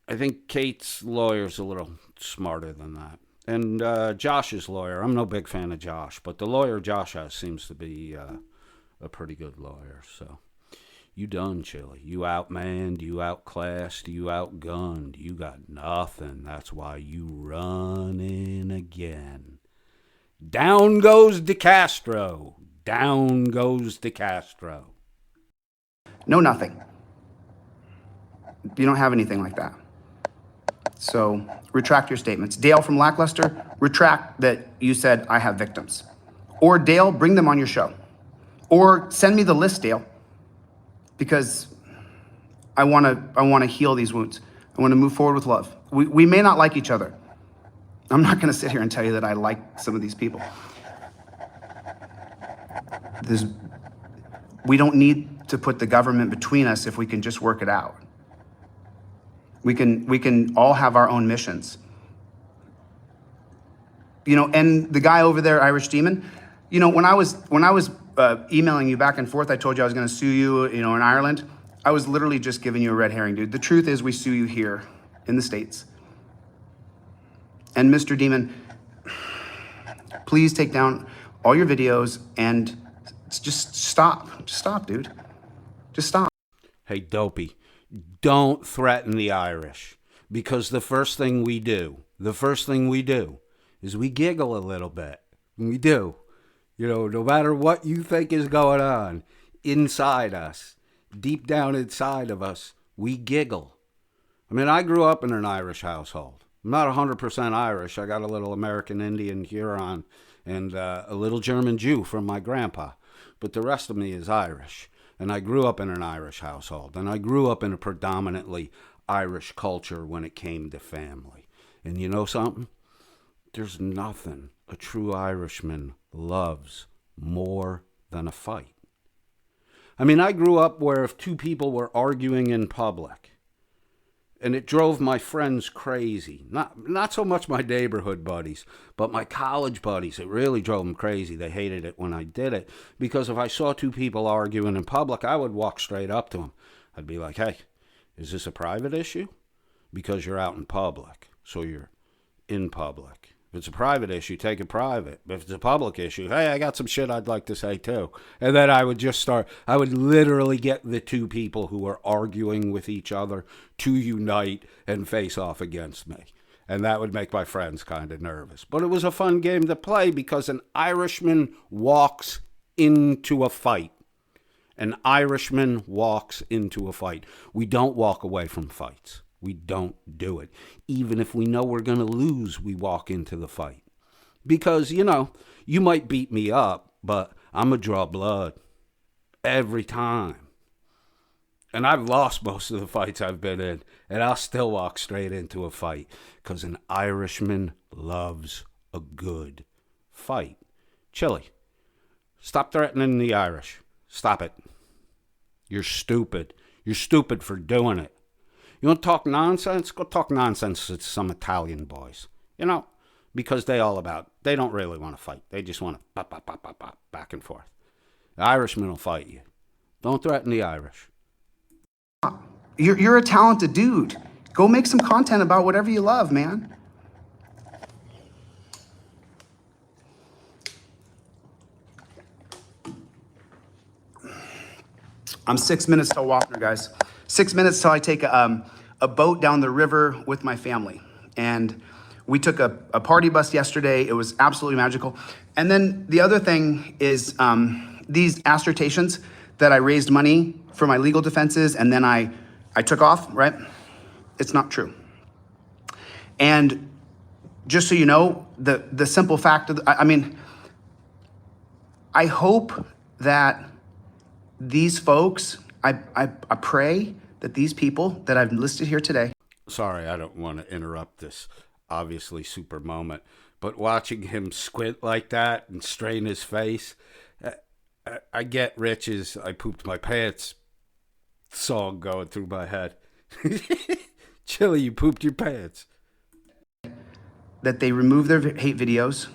I think Kate's lawyer's a little smarter than that. And Josh's lawyer, I'm no big fan of Josh, but the lawyer Josh has seems to be a pretty good lawyer. So you done, Chili. You outmanned, you outclassed, you outgunned. You got nothing. That's why you running again. Down goes Decastro. Down goes Decastro. No, nothing. You don't have anything like that. So retract your statements. Dale from Lackluster, retract that you said I have victims. Or Dale, bring them on your show. Or send me the list, Dale, because I want to heal these wounds. I want to move forward with love. We may not like each other. I'm not going to sit here and tell you that I like some of these people. We don't need to put the government between us if we can just work it out. We can all have our own missions. And the guy over there, Irish Demon, when I was emailing you back and forth, I told you I was going to sue you, in Ireland. I was literally just giving you a red herring, dude. The truth is we sue you here in the States. And Mr. Demon, please take down all your videos and just stop. Just stop, dude. Just stop. Hey, Dopey, don't threaten the Irish, because the first thing we do is we giggle a little bit. We do. You know, no matter what you think is going on inside us, deep down inside of us, we giggle. I mean, I grew up in an Irish household. I'm not 100% Irish. I got a little American Indian Huron and a little German Jew from my grandpa. But the rest of me is Irish. And I grew up in an Irish household. And I grew up in a predominantly Irish culture when it came to family. And you know something? There's nothing a true Irishman loves more than a fight. I mean, I grew up where if two people were arguing in public, and it drove my friends crazy. Not so much my neighborhood buddies, but my college buddies. It really drove them crazy. They hated it when I did it. Because if I saw two people arguing in public, I would walk straight up to them. I'd be like, hey, is this a private issue? Because you're out in public, so you're in public. If it's a private issue, take it private. If it's a public issue, hey, I got some shit I'd like to say too. And then I would literally get the two people who are arguing with each other to unite and face off against me. And that would make my friends kind of nervous. But it was a fun game to play because an Irishman walks into a fight. An Irishman walks into a fight. We don't walk away from fights. We don't do it. Even if we know we're going to lose, we walk into the fight. Because, you know, you might beat me up, but I'm going to draw blood every time. And I've lost most of the fights I've been in, and I'll still walk straight into a fight because an Irishman loves a good fight. Chili, stop threatening the Irish. Stop it. You're stupid. You're stupid for doing it. You want to talk nonsense? Go talk nonsense to some Italian boys. You know, because they don't really want to fight. They just want to pop, back and forth. The Irishman will fight you. Don't threaten the Irish. You're a talented dude. Go make some content about whatever you love, man. I'm 6 minutes till Wapner, guys. 6 minutes till I take a boat down the river with my family. And we took a party bus yesterday. It was absolutely magical. And then the other thing is these assertions that I raised money for my legal defenses and then I took off, right? It's not true. And just so you know, the simple fact of, I hope that these folks, I pray that these people that I've listed here today. Sorry, I don't want to interrupt this obviously super moment, but watching him squint like that and strain his face, I get Rich's I pooped my pants song going through my head. Chili, you pooped your pants. That they remove their hate videos,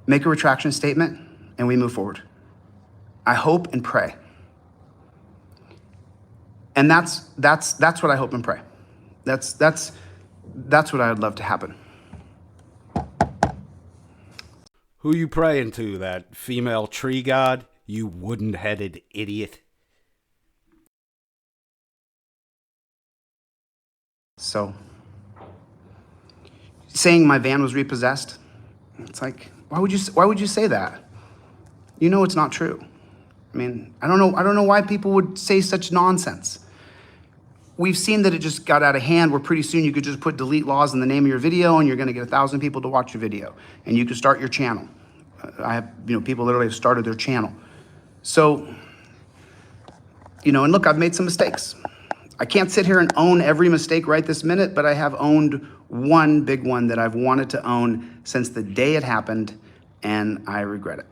make a retraction statement, and we move forward. I hope and pray. And that's what I hope and pray. That's what I would love to happen. Who you praying to, that female tree god, you wooden-headed idiot? So, saying my van was repossessed, it's like, why would you say that? You know it's not true. I mean, I don't know why people would say such nonsense. We've seen that it just got out of hand where pretty soon you could just put delete laws in the name of your video and you're going to get 1,000 people to watch your video and you could start your channel. I have, people literally have started their channel. So, and look, I've made some mistakes. I can't sit here and own every mistake right this minute, but I have owned one big one that I've wanted to own since the day it happened, and I regret it.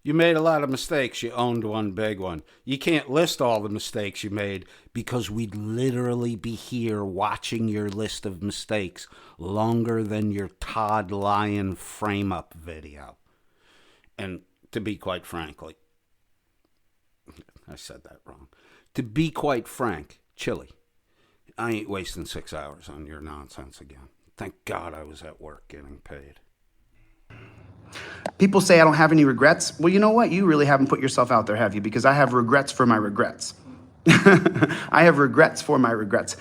You made a lot of mistakes. You owned one big one. You can't list all the mistakes you made because we'd literally be here watching your list of mistakes longer than your Todd Lyon frame-up video. And to be quite frankly, I said that wrong. To be quite frank, Chili, I ain't wasting 6 hours on your nonsense again. Thank God I was at work getting paid. People say I don't have any regrets. Well, you know what? You really haven't put yourself out there, have you? Because I have regrets for my regrets. I have regrets for my regrets.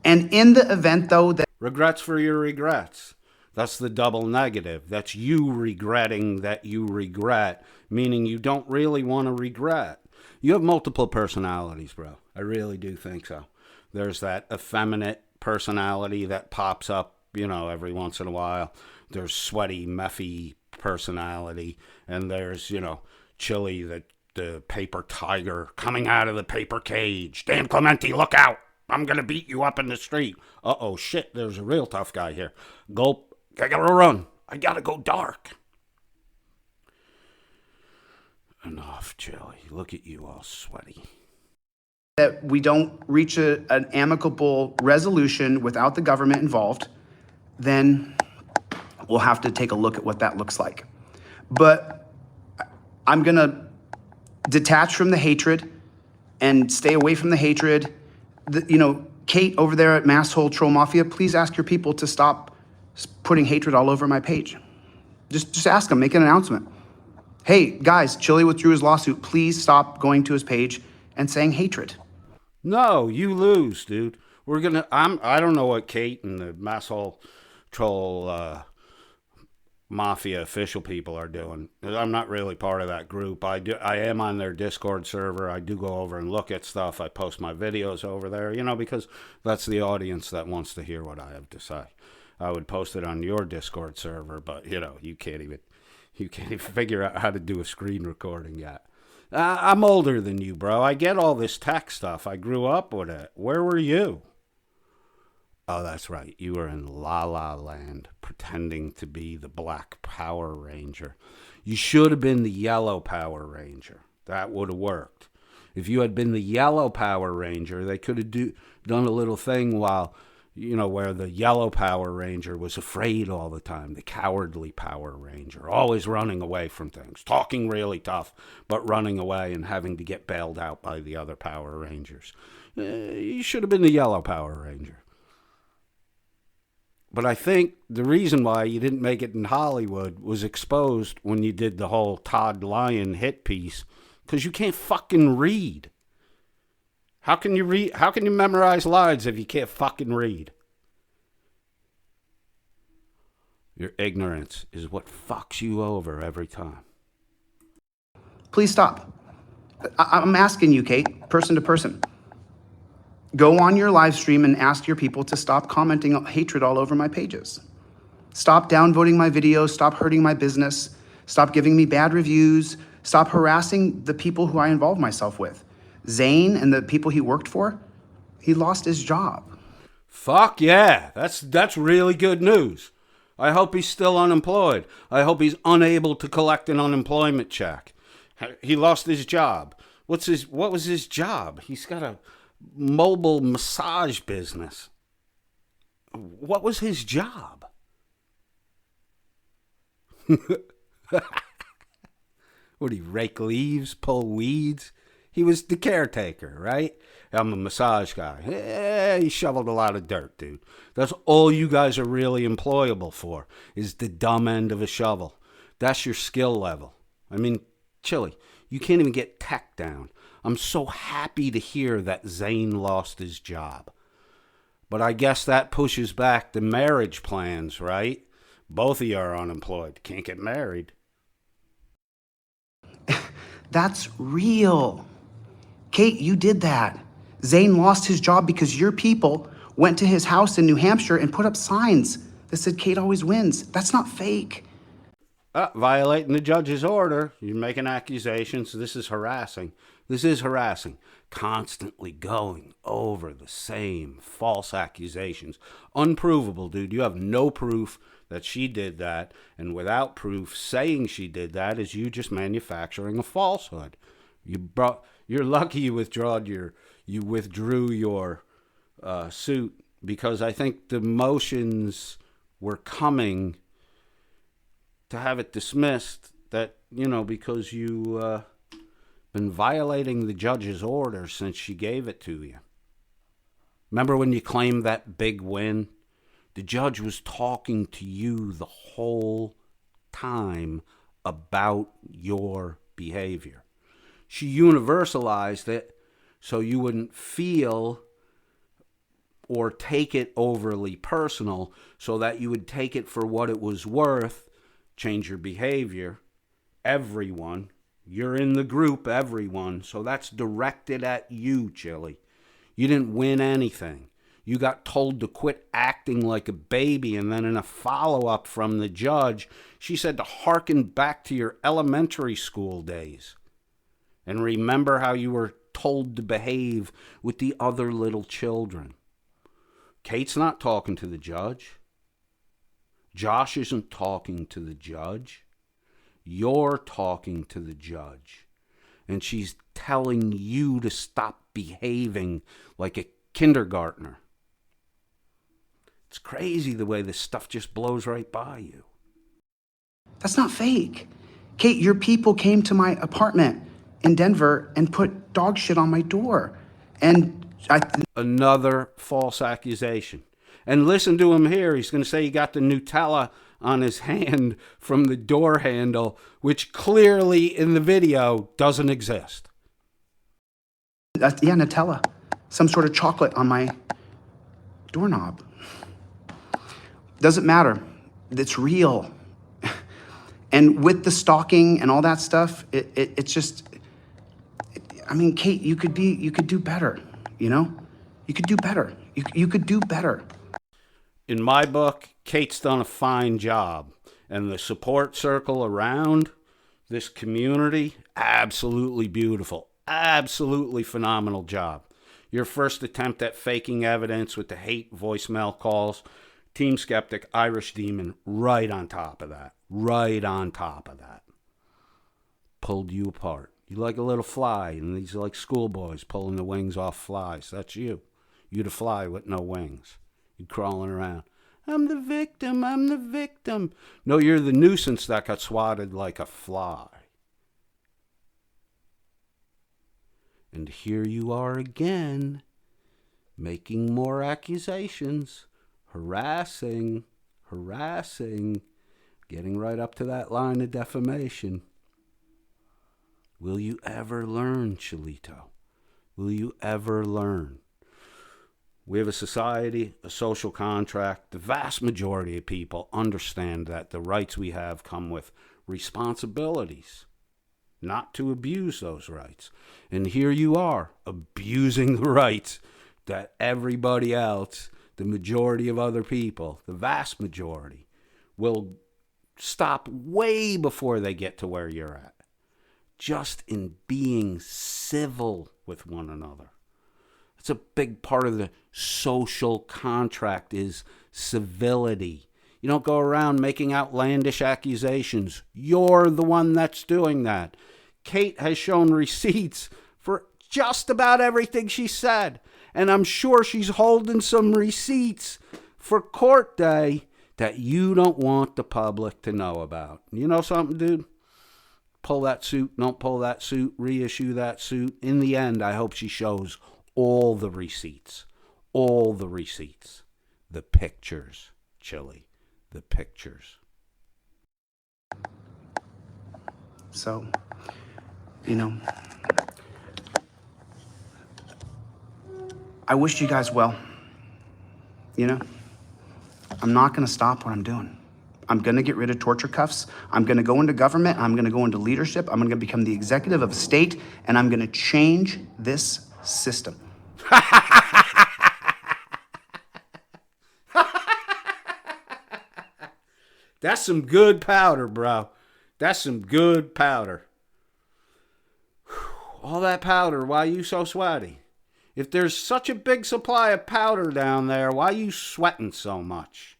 And in the event, though, that... Regrets for your regrets. That's the double negative. That's you regretting that you regret, meaning you don't really want to regret. You have multiple personalities, bro. I really do think so. There's that effeminate personality that pops up, every once in a while. There's sweaty, Meffy personality. And there's, Chili, the paper tiger coming out of the paper cage. Dan Clemente, look out. I'm going to beat you up in the street. Uh-oh, shit, there's a real tough guy here. Gulp. I gotta run. I gotta go dark. Enough, Chili. Look at you all sweaty. That we don't reach an amicable resolution without the government involved, then we'll have to take a look at what that looks like. But I'm going to detach from the hatred and stay away from the hatred. Kate over there at Masshole Troll Mafia, please ask your people to stop putting hatred all over my page. Just ask them, make an announcement. Hey, guys, Chili withdrew his lawsuit. Please stop going to his page and saying hatred. No, you lose, dude. I don't know what Kate and the Masshole Troll Mafia official people are doing. I'm not really part of that group. I am on their Discord server. I do go over and look at stuff. I post my videos over there, because that's the audience that wants to hear what I have to say. I would post it on your Discord server, but you can't even figure out how to do a screen recording yet. I'm older than you, bro. I get all this tech stuff. I grew up with it. Where were you? Oh, that's right. You were in La La Land pretending to be the Black Power Ranger. You should have been the Yellow Power Ranger. That would have worked. If you had been the Yellow Power Ranger, they could have done a little thing while... where the Yellow Power Ranger was afraid all the time, the cowardly Power Ranger, always running away from things, talking really tough, but running away and having to get bailed out by the other Power Rangers. You should have been the Yellow Power Ranger. But I think the reason why you didn't make it in Hollywood was exposed when you did the whole Todd Lyon hit piece, because you can't fucking read. How can you read? How can you memorize lines if you can't fucking read? Your ignorance is what fucks you over every time. Please stop. I'm asking you, Kate, person to person. Go on your live stream and ask your people to stop commenting hatred all over my pages. Stop downvoting my videos. Stop hurting my business. Stop giving me bad reviews. Stop harassing the people who I involve myself with. Zane and the people he worked for, he lost his job. Fuck yeah. That's really good news. I hope he's still unemployed. I hope he's unable to collect an unemployment check. He lost his job. What was his job? He's got a mobile massage business. What was his job? Would he rake leaves, pull weeds? He was the caretaker, right? I'm a massage guy. Yeah, he shoveled a lot of dirt, dude. That's all you guys are really employable for, is the dumb end of a shovel. That's your skill level. I mean, Chili, you can't even get tech down. I'm so happy to hear that Zane lost his job. But I guess that pushes back the marriage plans, right? Both of you are unemployed. Can't get married. That's real. Kate, you did that. Zane lost his job because your people went to his house in New Hampshire and put up signs that said Kate always wins. That's not fake. Violating the judge's order. You're making accusations. This is harassing. This is harassing. Constantly going over the same false accusations. Unprovable, dude. You have no proof that she did that. And without proof, saying she did that is you just manufacturing a falsehood. You're lucky you withdrew your suit, because I think the motions were coming to have it dismissed, that, because you been violating the judge's order since she gave it to you. Remember when you claimed that big win? The judge was talking to you the whole time about your behavior. She universalized it so you wouldn't feel or take it overly personal, so that you would take it for what it was worth, change your behavior. Everyone, you're in the group, everyone, so that's directed at you, Chili. You didn't win anything. You got told to quit acting like a baby, and then in a follow-up from the judge, she said to hearken back to your elementary school days and remember how you were told to behave with the other little children. Kate's not talking to the judge. Josh isn't talking to the judge. You're talking to the judge. And she's telling you to stop behaving like a kindergartner. It's crazy the way this stuff just blows right by you. That's not fake. Kate, your people came to my apartment in Denver and put dog shit on my door. And Another false accusation. And listen to him here. He's going to say he got the Nutella on his hand from the door handle, which clearly in the video doesn't exist. Yeah, Nutella. Some sort of chocolate on my doorknob. Doesn't matter. It's real. And with the stalking and all that stuff, it's just, I mean, Kate, you could do better, you know? You could do better. You could do better. In my book, Kate's done a fine job. And the support circle around this community, absolutely beautiful. Absolutely phenomenal job. Your first attempt at faking evidence with the hate voicemail calls, Team Skeptic, Irish Demon, right on top of that. Right on top of that. Pulled you apart. You like a little fly, and these are like schoolboys pulling the wings off flies. That's you. You'd a fly with no wings. You're crawling around. I'm the victim. I'm the victim. No, you're the nuisance that got swatted like a fly. And here you are again, making more accusations, harassing, getting right up to that line of defamation. Will you ever learn, Chilito? Will you ever learn? We have a society, a social contract. The vast majority of people understand that the rights we have come with responsibilities, not to abuse those rights. And here you are, abusing the rights that everybody else, the majority of other people, the vast majority, will stop way before they get to where you're at. Just in being civil with one another. It's a big part of the social contract is civility. You don't go around making outlandish accusations. You're the one that's doing that. Kate has shown receipts for just about everything she said. And I'm sure she's holding some receipts for court day that you don't want the public to know about. You know something, dude? Pull that suit, don't pull that suit, reissue that suit. In the end, I hope she shows all the receipts. All the receipts. The pictures, Chili. The pictures. So, you know, I wish you guys well. You know, I'm not going to stop what I'm doing. I'm going to get rid of torture cuffs. I'm going to go into government. I'm going to go into leadership. I'm going to become the executive of a state, and I'm going to change this system. That's some good powder, bro. That's some good powder. All that powder, why are you so sweaty? If there's such a big supply of powder down there, why are you sweating so much?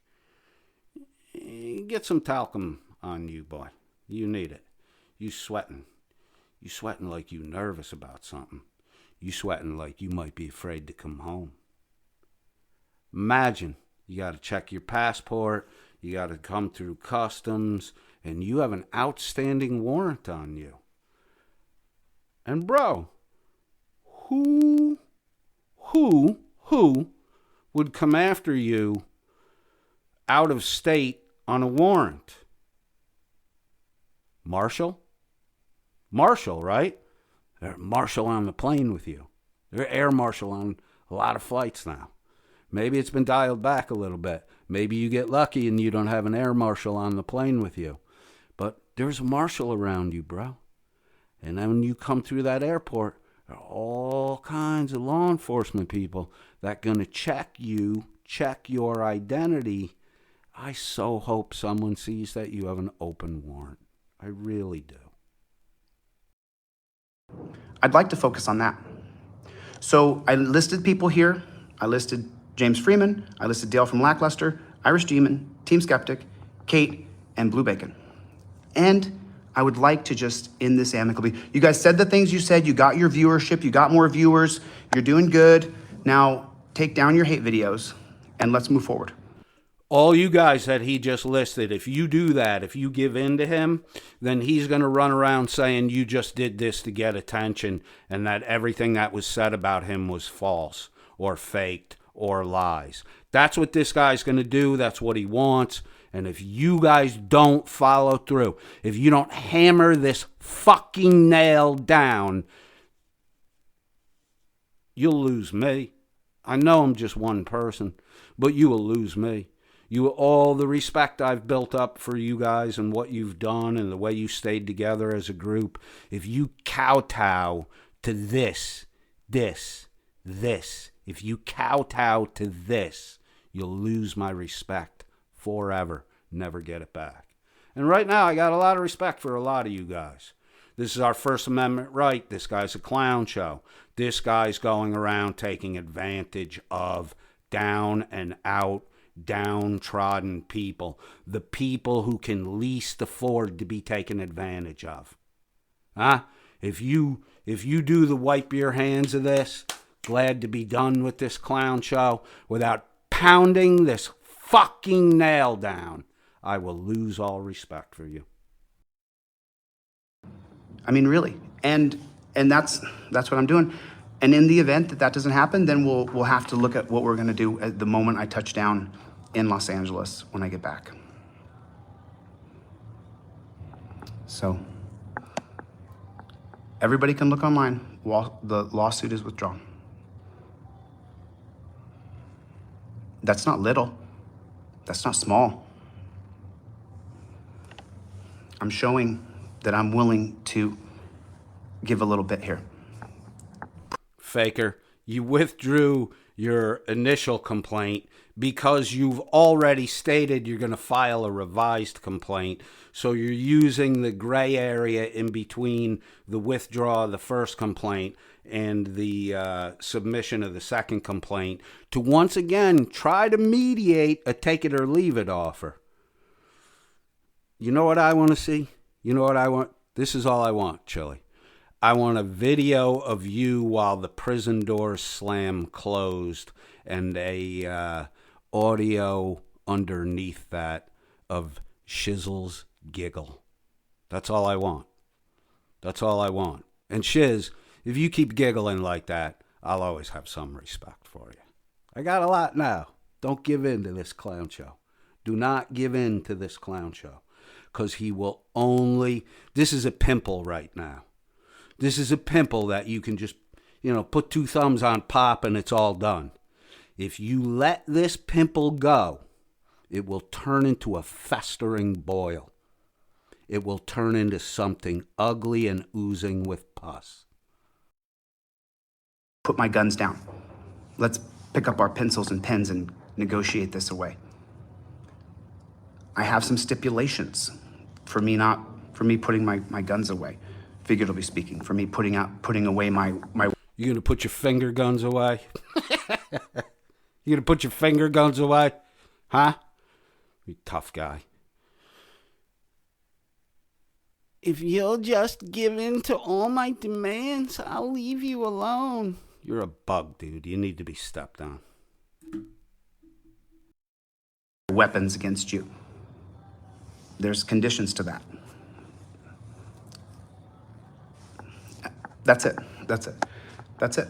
Get some talcum on you, boy. You need it. You sweating. You sweating like you nervous about something. You sweating like you might be afraid to come home. Imagine you got to check your passport. You got to come through customs. And you have an outstanding warrant on you. And bro, who would come after you out of state on a warrant? Marshal? Marshal, right? They're marshal on the plane with you. They're air marshal on a lot of flights now. Maybe it's been dialed back a little bit. Maybe you get lucky and you don't have an air marshal on the plane with you. But there's a marshal around you, bro. And then when you come through that airport, there are all kinds of law enforcement people that going to check you, check your identity. I so hope someone sees that you have an open warrant. I really do. I'd like to focus on that. So I listed people here. I listed James Freeman. I listed Dale from Lackluster, Irish Demon, Team Skeptic, Kate, and Blue Bacon. And I would like to just end this amicably. You guys said the things you said. You got your viewership. You got more viewers. You're doing good. Now take down your hate videos and let's move forward. All you guys that he just listed, if you do that, if you give in to him, then he's going to run around saying you just did this to get attention and that everything that was said about him was false or faked or lies. That's what this guy's going to do. That's what he wants. And if you guys don't follow through, if you don't hammer this fucking nail down, you'll lose me. I know I'm just one person, but you will lose me. All the respect I've built up for you guys and what you've done and the way you stayed together as a group, if you kowtow to this, if you kowtow to this, you'll lose my respect forever. Never get it back. And right now, I got a lot of respect for a lot of you guys. This is our First Amendment right. This guy's a clown show. This guy's going around taking advantage of down and out, downtrodden people, the people who can least afford to be taken advantage of. Huh? If you do the wipe your hands of this, glad to be done with this clown show without pounding this fucking nail down, I will lose all respect for you. I mean, really. And that's what I'm doing. And in the event that that doesn't happen, then we'll have to look at what we're going to do at the moment I touch down in Los Angeles when I get back. So everybody can look online while the lawsuit is withdrawn. That's not little. That's not small. I'm showing that I'm willing to give a little bit here. Faker, you withdrew your initial complaint because you've already stated you're going to file a revised complaint. So you're using the gray area in between the withdrawal of the first complaint and the submission of the second complaint to once again try to mediate a take it or leave it offer. You know what I want to see? You know what I want? This is all I want, Chili. I want a video of you while the prison doors slam closed and a audio underneath that of Shizzle's giggle. That's all I want. That's all I want. And Shiz, if you keep giggling like that, I'll always have some respect for you. I got a lot now. Don't give in to this clown show. Do not give in to this clown show. Because he will only... This is a pimple right now. This is a pimple that you can just, put two thumbs on pop and it's all done. If you let this pimple go, it will turn into a festering boil. It will turn into something ugly and oozing with pus. Put my guns down. Let's pick up our pencils and pens and negotiate this away. I have some stipulations for me putting my guns away, figuratively speaking, for me putting away my You gonna put your finger guns away? You gonna put your finger guns away? Huh? You tough guy. If you'll just give in to all my demands, I'll leave you alone. You're a bug, dude. You need to be stepped on. weapons against you. There's conditions to that. That's it. That's it. That's it.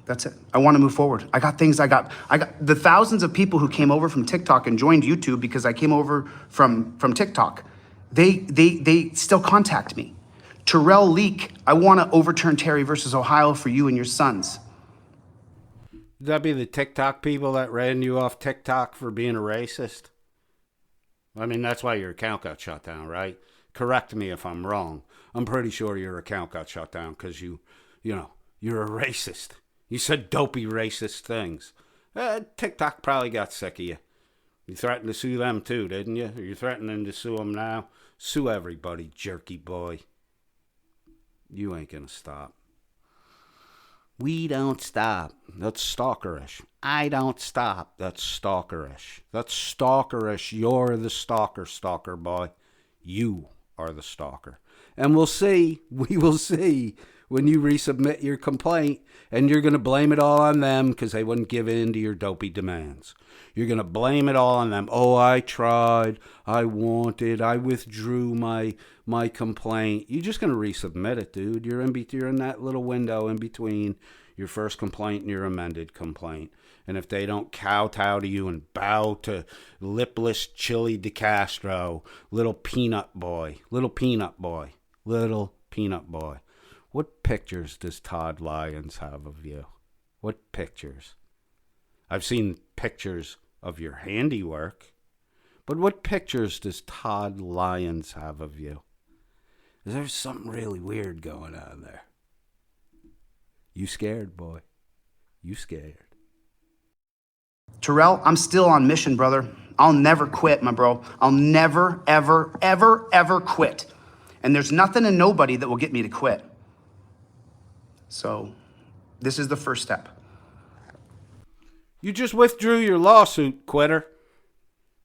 That's it. I want to move forward. I got the thousands of people who came over from TikTok and joined YouTube because I came over from TikTok. They still contact me. Terrell Leak, I want to overturn Terry versus Ohio for you and your sons. Would that be the TikTok people that ran you off TikTok for being a racist? I mean, that's why your account got shut down, right? Correct me if I'm wrong. I'm pretty sure your account got shut down because you're a racist. You said dopey racist things. TikTok probably got sick of you. You threatened to sue them too, didn't you? Are you threatening to sue them now? Sue everybody, jerky boy. You ain't gonna stop. We don't stop. That's stalkerish. I don't stop. That's stalkerish. That's stalkerish. You're the stalker boy. You are the stalker. And we will see when you resubmit your complaint, and you're going to blame it all on them because they wouldn't give in to your dopey demands. You're going to blame it all on them. Oh, I tried. I wanted. I withdrew my complaint. You're just going to resubmit it, dude. You're in that little window in between your first complaint and your amended complaint. And if they don't kowtow to you and bow to lipless, chilly Decastro, little peanut boy, what pictures does Todd Lyons have of you? What pictures? I've seen pictures of your handiwork, but what pictures does Todd Lyons have of you? Is there something really weird going on there? You scared, boy. You scared. Terrell, I'm still on mission, brother. I'll never quit, my bro. I'll never, ever, ever, ever quit. And there's nothing and nobody that will get me to quit. So this is the first step. You just withdrew your lawsuit, quitter.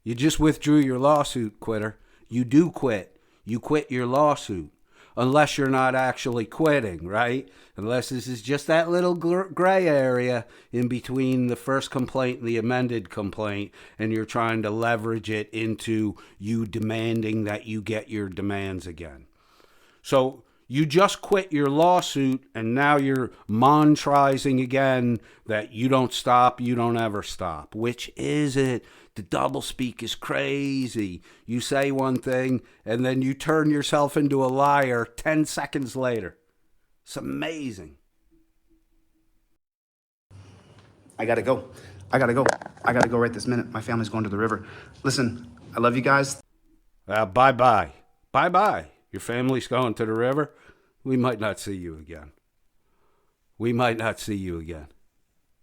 You just withdrew your lawsuit, quitter. You do quit. You quit your lawsuit. Unless you're not actually quitting, right? Unless this is just that little gray area in between the first complaint and the amended complaint, and you're trying to leverage it into you demanding that you get your demands again. So you just quit your lawsuit, and now you're montrizing again that you don't stop, you don't ever stop. Which is it? The doublespeak is crazy. You say one thing, and then you turn yourself into a liar 10 seconds later. It's amazing. I gotta go. I gotta go right this minute. My family's going to the river. Listen, I love you guys. Bye-bye. Bye-bye. Your family's going to the river. We might not see you again.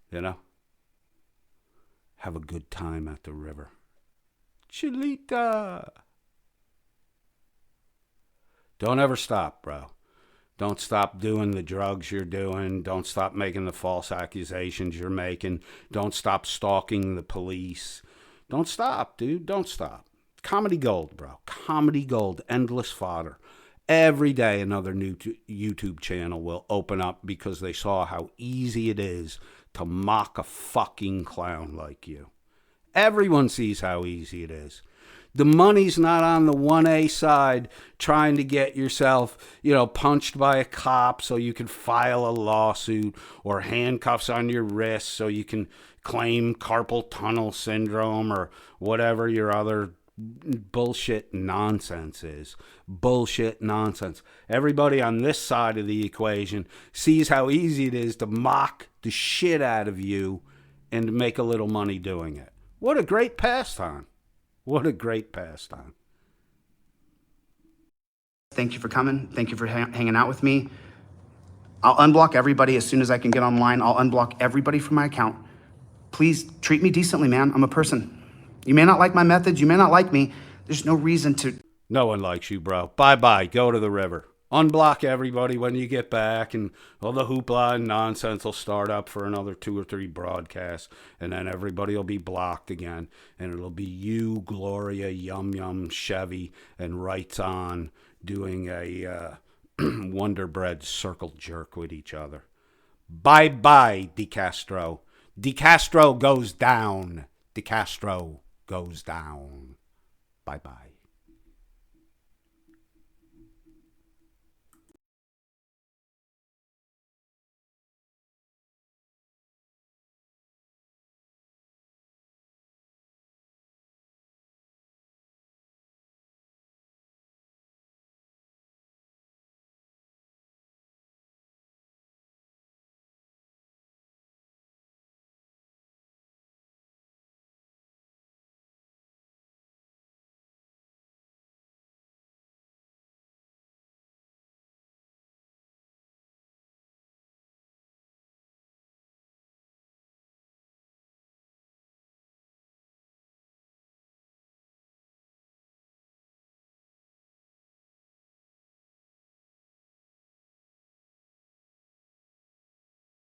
You know? Have a good time at the river. Chilita. Don't ever stop, bro. Don't stop doing the drugs you're doing. Don't stop making the false accusations you're making. Don't stop stalking the police. Don't stop, dude. Don't stop. Comedy gold, bro. Comedy gold. Endless fodder. Every day another new YouTube channel will open up because they saw how easy it is to mock a fucking clown like you. Everyone sees how easy it is. The money's not on the 1A side trying to get yourself, punched by a cop so you can file a lawsuit, or handcuffs on your wrists so you can claim carpal tunnel syndrome or whatever your other bullshit nonsense is. Bullshit nonsense. Everybody on this side of the equation sees how easy it is to mock the shit out of you and to make a little money doing it. What a great pastime. What a great pastime. Thank you for coming. Thank you for hanging out with me. I'll unblock everybody as soon as I can get online. I'll unblock everybody from my account. Please treat me decently, man. I'm a person. You may not like my methods. You may not like me. There's no reason to. No one likes you, bro. Bye-bye. Go to the river. Unblock everybody when you get back, and all the hoopla and nonsense will start up for another 2 or 3 broadcasts, and then everybody will be blocked again, and it'll be you, Gloria, Yum Yum, Chevy, and Rights On doing a Wonder Bread circle jerk with each other. Bye-bye, Decastro. Decastro goes down. Decastro goes down. Bye-bye.